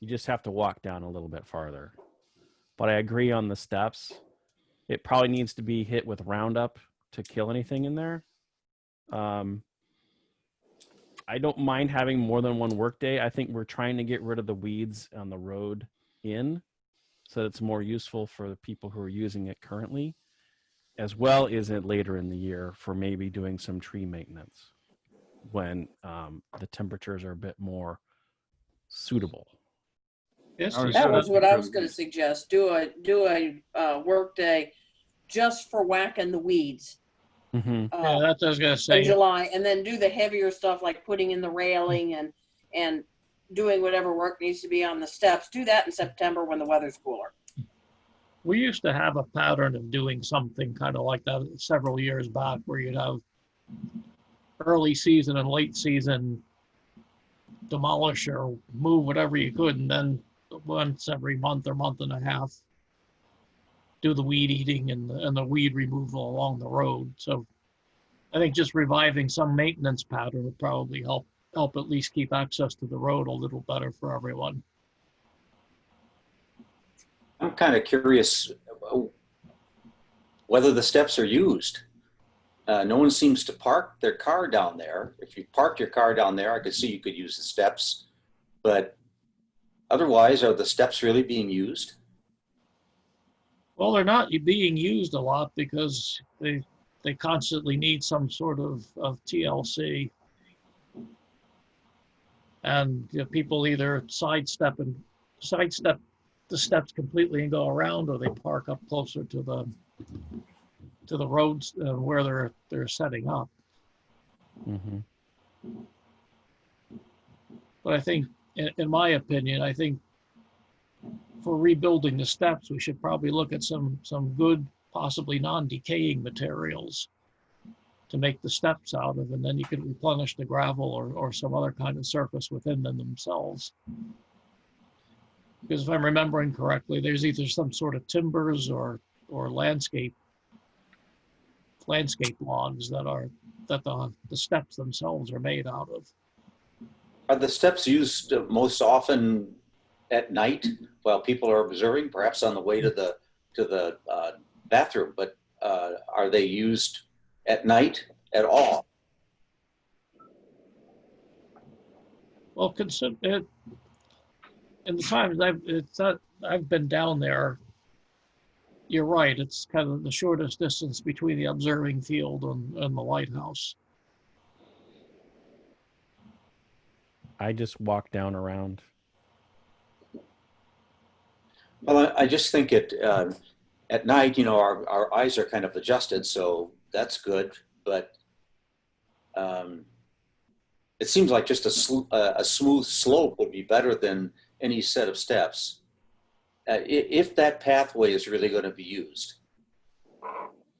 You just have to walk down a little bit farther. But I agree on the steps. It probably needs to be hit with Roundup to kill anything in there. I don't mind having more than one work day. I think we're trying to get rid of the weeds on the road in, so that it's more useful for the people who are using it currently, as well as it later in the year for maybe doing some tree maintenance when the temperatures are a bit more suitable. That was what I was going to suggest. Do a work day just for whacking the weeds. Mm-hmm. Yeah, that's what I was going to say. In July, and then do the heavier stuff like putting in the railing and doing whatever work needs to be on the steps. Do that in September when the weather's cooler. We used to have a pattern of doing something kind of like that several years back, where you'd have early season and late season demolish or move whatever you could, and then once every month or month and a half do the weed eating and the weed removal along the road. So I think just reviving some maintenance pattern would probably help at least keep access to the road a little better for everyone. I'm kind of curious whether the steps are used. No one seems to park their car down there. If you parked your car down there, I could see you could use the steps, but otherwise, are the steps really being used? Well, they're not being used a lot because they constantly need some sort of TLC. And people either sidestep the steps completely and go around, or they park up closer to the roads where they're setting up. Mm-hmm. But I think, in my opinion, I think for rebuilding the steps, we should probably look at some good, possibly non-decaying materials to make the steps out of, and then you can replenish the gravel or some other kind of surface within them themselves. Because if I'm remembering correctly, there's either some sort of timbers or landscape logs that the steps themselves are made out of. Are the steps used most often at night while people are observing, perhaps on the way to the bathroom? But are they used at night at all? Well, in the times I've been down there, you're right. It's kind of the shortest distance between the observing field and the lighthouse. I just walk down around. Well, I just think at night, our eyes are kind of adjusted, so that's good. But it seems like just a smooth slope would be better than any set of steps. If that pathway is really going to be used,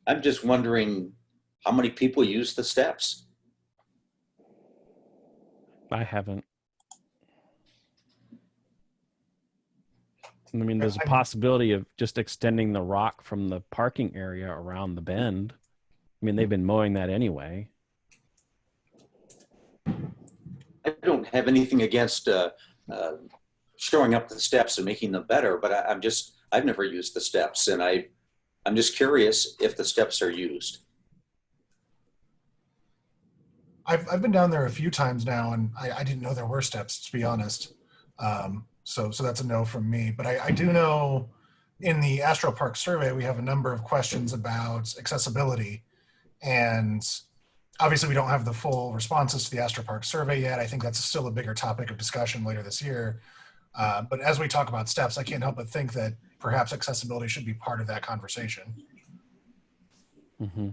I'm just wondering how many people use the steps. I haven't. I mean, there's a possibility of just extending the rock from the parking area around the bend. I mean, they've been mowing that anyway. I don't have anything against showing up the steps and making them better, but I've never used the steps, and I'm just curious if the steps are used. I've been down there a few times now, and I didn't know there were steps, to be honest. So that's a no from me. But I do know in the Astro Park survey, we have a number of questions about accessibility. And obviously we don't have the full responses to the Astro Park survey yet. I think that's still a bigger topic of discussion later this year. But as we talk about steps, I can't help but think that perhaps accessibility should be part of that conversation. Mm-hmm.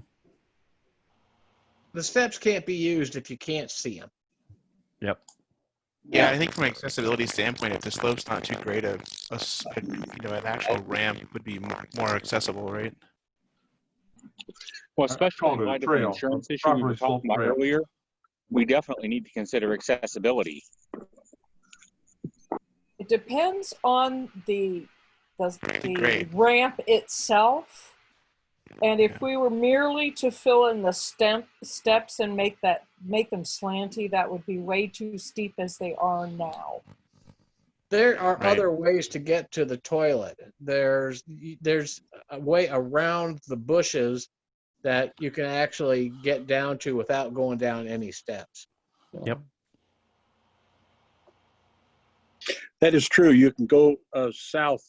The steps can't be used if you can't see them. Yep. Yeah, I think from an accessibility standpoint, if the slope's not too great, an actual ramp would be more accessible, right? Well, especially in light of the insurance issue we were talking about earlier, we definitely need to consider accessibility. It depends on the ramp itself. And if we were merely to fill in the steps and make them slanty, that would be way too steep as they are now. There are other ways to get to the toilet. There's a way around the bushes that you can actually get down to without going down any steps. Yep. That is true. You can go south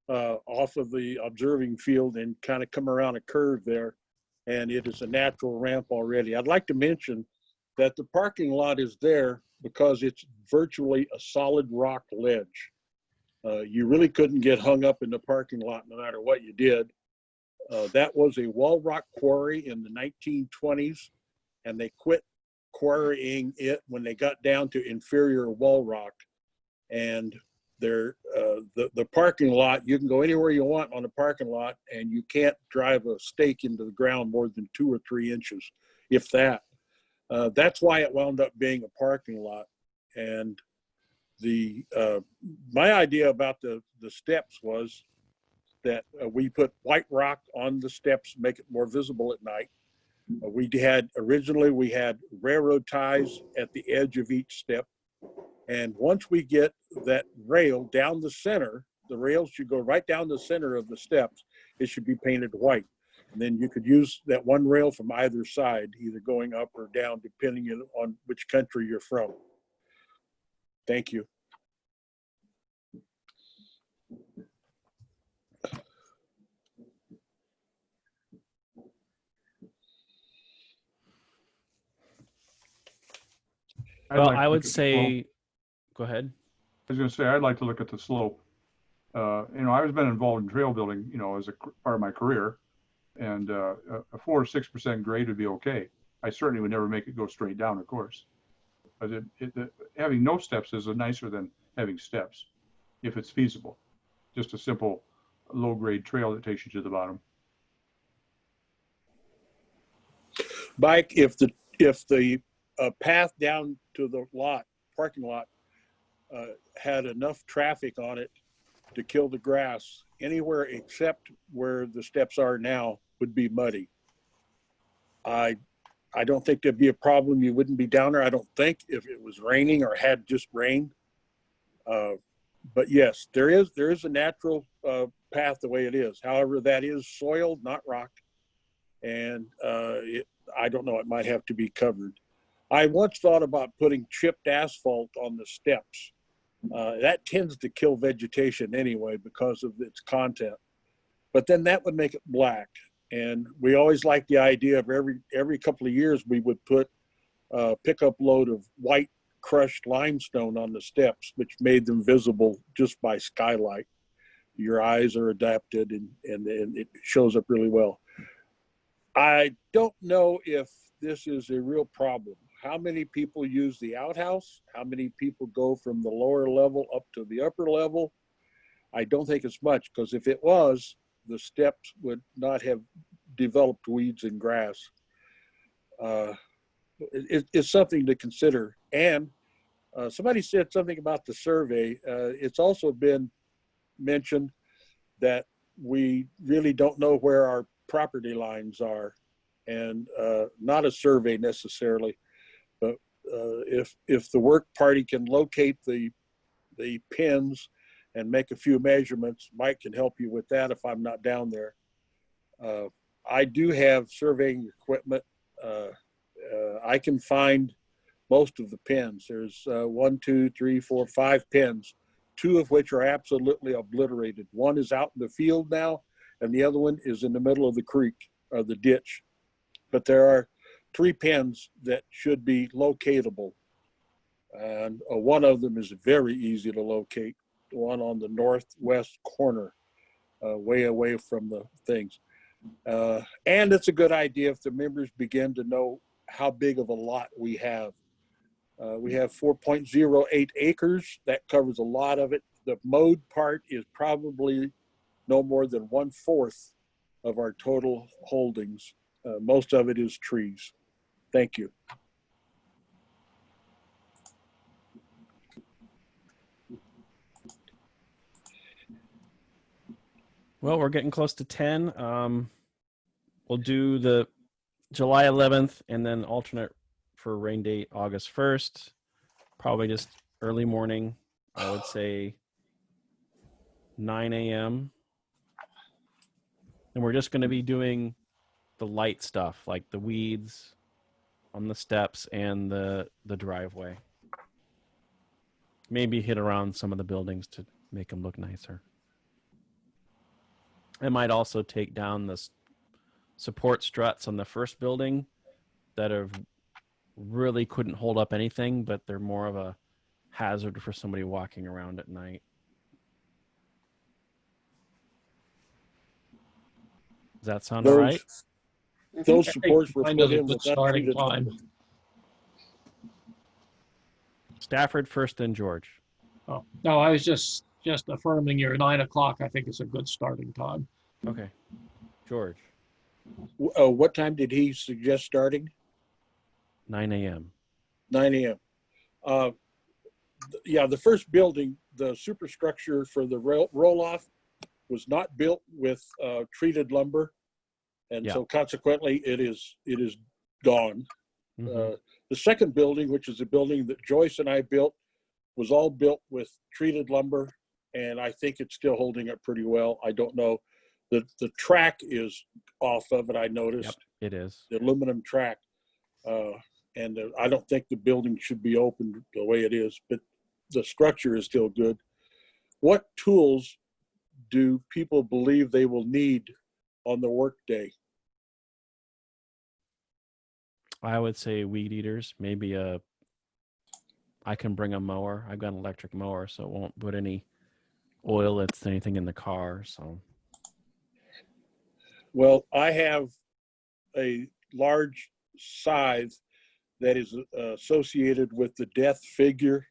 off of the observing field and kind of come around a curve there, and it is a natural ramp already. I'd like to mention that the parking lot is there because it's virtually a solid rock ledge. You really couldn't get hung up in the parking lot no matter what you did. That was a wall rock quarry in the 1920s, and they quit quarrying it when they got down to inferior wall rock. And the parking lot, you can go anywhere you want on the parking lot, and you can't drive a stake into the ground more than 2 or 3 inches, if that. That's why it wound up being a parking lot. And my idea about the steps was that we put white rock on the steps, make it more visible at night. Originally we had railroad ties at the edge of each step. And once we get that rail down the center, the rails should go right down the center of the steps. It should be painted white. And then you could use that one rail from either side, either going up or down, depending on which country you're from. Thank you. Well, like I to would look at the say, slope. go ahead. I was going to say, I'd like to look at the slope. I've been involved in trail building, as a part of my career, and a 4 or 6% grade would be okay. I certainly would never make it go straight down, of course. But having no steps is nicer than having steps, if it's feasible. Just a simple low-grade trail that takes you to the bottom. Mike, if the path down to the parking lot, had enough traffic on it to kill the grass, anywhere except where the steps are now would be muddy. I don't think there'd be a problem. You wouldn't be down there, I don't think, if it was raining or had just rained. But yes, there is a natural path the way it is. However, that is soil, not rock. And I don't know, it might have to be covered. I once thought about putting chipped asphalt on the steps. That tends to kill vegetation anyway because of its content. But then that would make it black. And we always liked the idea of every couple of years we would put a pickup load of white crushed limestone on the steps, which made them visible just by skylight. Your eyes are adapted and it shows up really well. I don't know if this is a real problem. How many people use the outhouse? How many people go from the lower level up to the upper level? I don't think it's much, because if it was, the steps would not have developed weeds and grass. It's something to consider. And somebody said something about the survey. It's also been mentioned that we really don't know where our property lines are, and not a survey necessarily, but if the work party can locate the pins and make a few measurements, Mike can help you with that if I'm not down there. I do have surveying equipment. I can find most of the pins. There's 1, 2, 3, 4, 5 pins, 2 of which are absolutely obliterated. One is out in the field now, and the other one is in the middle of the creek or the ditch. But there are 3 pins that should be locatable. And one of them is very easy to locate, the one on the northwest corner, way away from the things. And it's a good idea if the members begin to know how big of a lot we have. We have 4.08 acres. That covers a lot of it. The mowed part is probably no more than 1/4 of our total holdings. Most of it is trees. Thank you. Well, we're getting close to 10. We'll do the July 11th and then alternate for rain date August 1st. Probably just early morning. I would say 9 a.m. And we're just going to be doing the light stuff, like the weeds on the steps and the driveway. Maybe hit around some of the buildings to make them look nicer. I might also take down the support struts on the first building that have really couldn't hold up anything, but they're more of a hazard for somebody walking around at night. Does that sound all right? Those supports were Kind put of a in good with starting untreated time. lumber. Stafford first, then George. Oh, no, I was just affirming your 9 o'clock. I think it's a good starting time. Okay. George, What time did he suggest starting? 9 a.m. 9 a.m. Uh, yeah, the first building, the superstructure for the roll-off was not built with treated lumber, and Yeah. so consequently it is gone. Mhm. The second building, which is a building that Joyce and I built, was all built with treated lumber, and I think it's still holding up pretty well. I don't know. The track is off of it, I noticed. Yep, it is. The aluminum track. And I don't think the building should be opened the way it is, but the structure is still good. What tools do people believe they will need on the workday? I would say weed eaters, maybe I can bring a mower. I've got an electric mower, so it won't put any oil that's anything in the car. So Well, I have a large scythe that is associated with the death figure.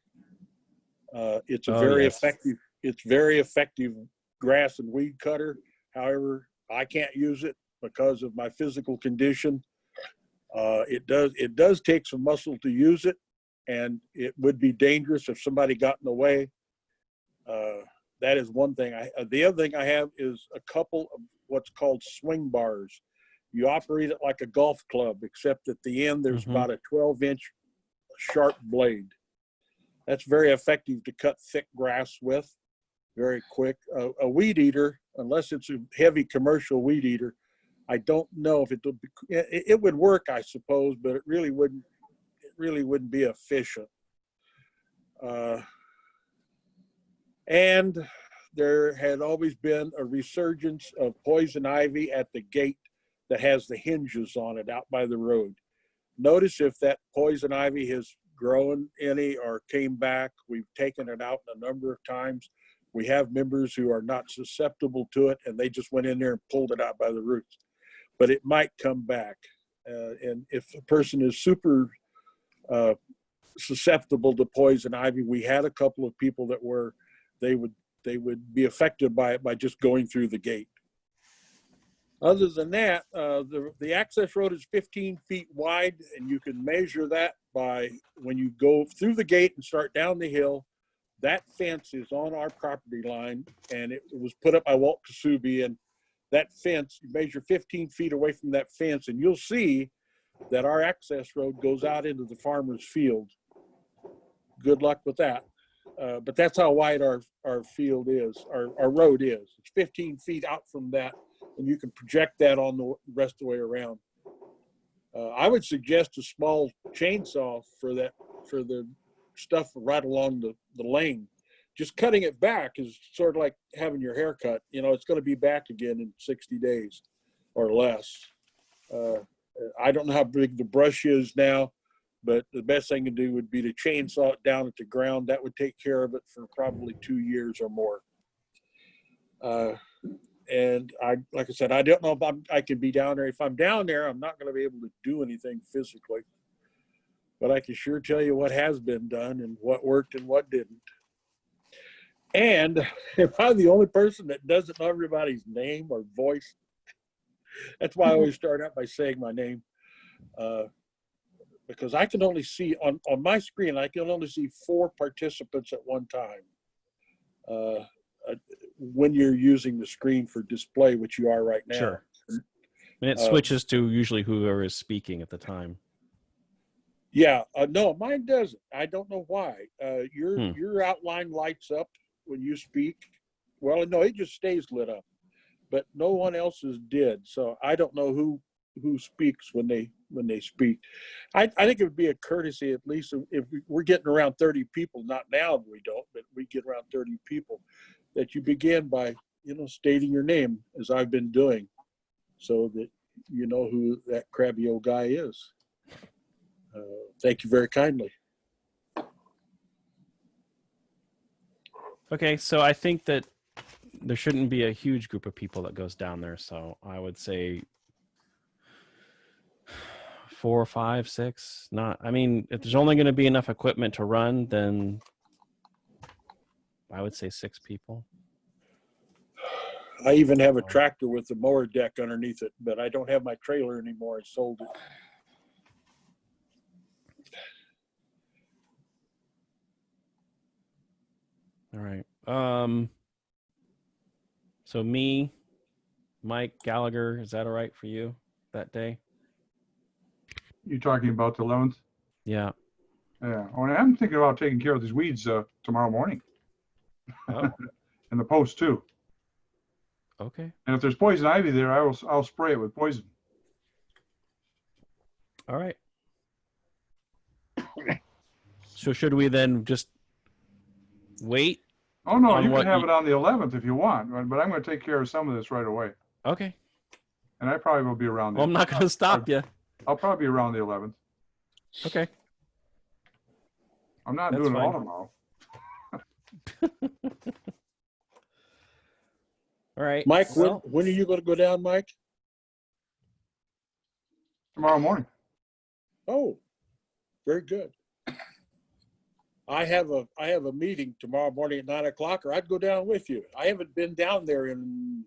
It's a very effective. It's very effective grass and weed cutter. However, I can't use it because of my physical condition. It does take some muscle to use it, and it would be dangerous if somebody got in the way. That is one thing. The other thing I have is a couple of what's called swing bars. You operate it like a golf club, except at the end there's about a 12-inch sharp blade. That's very effective to cut thick grass with, very quick. A weed eater, unless it's a heavy commercial weed eater, I don't know if it would work, I suppose, but it really wouldn't be efficient. And there had always been a resurgence of poison ivy at the gate that has the hinges on it out by the road. Notice if that poison ivy has grown any or came back. We've taken it out a number of times. We have members who are not susceptible to it, and they just went in there and pulled it out by the roots. But it might come back. And if a person is super susceptible to poison ivy, we had a couple of people that were, they would be affected by it by just going through the gate. Other than that, the access road is 15 feet wide, and you can measure that by when you go through the gate and start down the hill. That fence is on our property line, and it was put up by Walt Kasubi. And that fence, you measure 15 feet away from that fence, and you'll see that our access road goes out into the farmer's field. Good luck with that. But that's how wide our field is, our road is. It's 15 feet out from that, and you can project that on the rest of the way around. I would suggest a small chainsaw for the stuff right along the lane. Just cutting it back is sort of like having your hair cut. You know, it's going to be back again in 60 days or less. I don't know how big the brush is now, but the best thing to do would be to chainsaw it down at the ground. That would take care of it for probably 2 years or more. And like I said, I don't know if I could be down there. If I'm down there, I'm not going to be able to do anything physically. But I can sure tell you what has been done and what worked and what didn't. And if I'm the only person that doesn't know everybody's name or voice, that's why I always start out by saying my name. Because I can only see, on my screen, I can only see 4 participants at one time. When you're using the screen for display, which you are right now. Sure. And it switches to usually whoever is speaking at the time. Yeah, no, mine doesn't. I don't know why. Your outline lights up when you speak. Well, no, it just stays lit up, but no one else's did. So I don't know who speaks when they speak. I think it would be a courtesy, at least if we're getting around 30 people. Not now, we don't, but we get around 30 people. That you begin by stating your name, as I've been doing, so that you know who that crabby old guy is. Thank you very kindly. Okay, so I think that there shouldn't be a huge group of people that goes down there. So I would say 4, 5, 6. Not. I mean, if there's only going to be enough equipment to run, then I would say 6 people. I even have a tractor with a mower deck underneath it, but I don't have my trailer anymore. I sold it. All right. So me, Mike Gallagher, is that all right for you that day? You talking about the 11th? Yeah. Yeah. Well, I'm thinking about taking care of these weeds tomorrow morning. Oh. And the post too. Okay. And if there's poison ivy there, I'll spray it with poison. All right. So should we then just wait? Oh no, on you what can have it on the 11th if you want, but I'm going to take care of some of this right away. Okay. And I probably will be around. Well, I'm not going to stop you. I'll probably be around the 11th. Okay. I'm not That's doing fine. it all tomorrow. All right. Mike, Well, when are you going to go down, Mike? Tomorrow morning. Oh, very good. I have a meeting tomorrow morning at 9 o'clock, or I'd go down with you. I haven't been down there in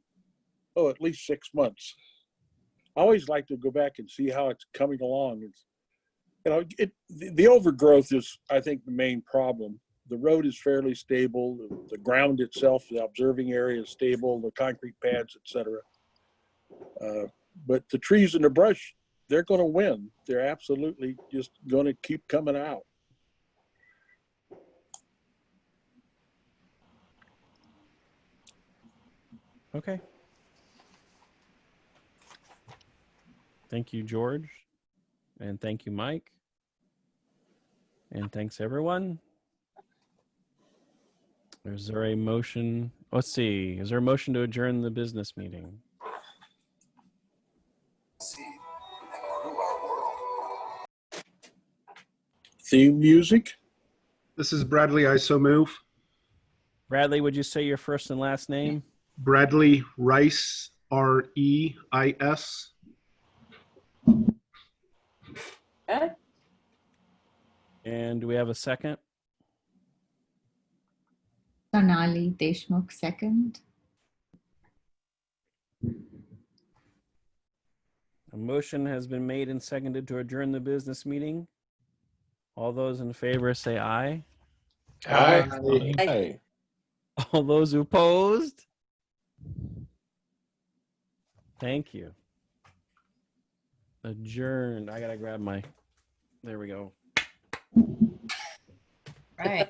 at least 6 months. I always like to go back and see how it's coming along. It's, the overgrowth is, I think, the main problem. The road is fairly stable. The ground itself, the observing area is stable. The concrete pads, etc. But the trees and the brush, they're going to win. They're absolutely just going to keep coming out. okay. Thank you, George. And thank you, Mike. And thanks, everyone. Is there a motion? Let's see. Is there a motion to adjourn the business meeting? Theme music? This is Bradley. I so move. Bradley, would you say your first and last name? Bradley Rice, R-E-I-S. Okay. And do we have a second? Sonali Deshmukh, second. A motion has been made and seconded to adjourn the business meeting. All those in favor say aye. Aye. Aye. All those opposed? Thank you. Adjourned. I gotta grab my, there we go. Right.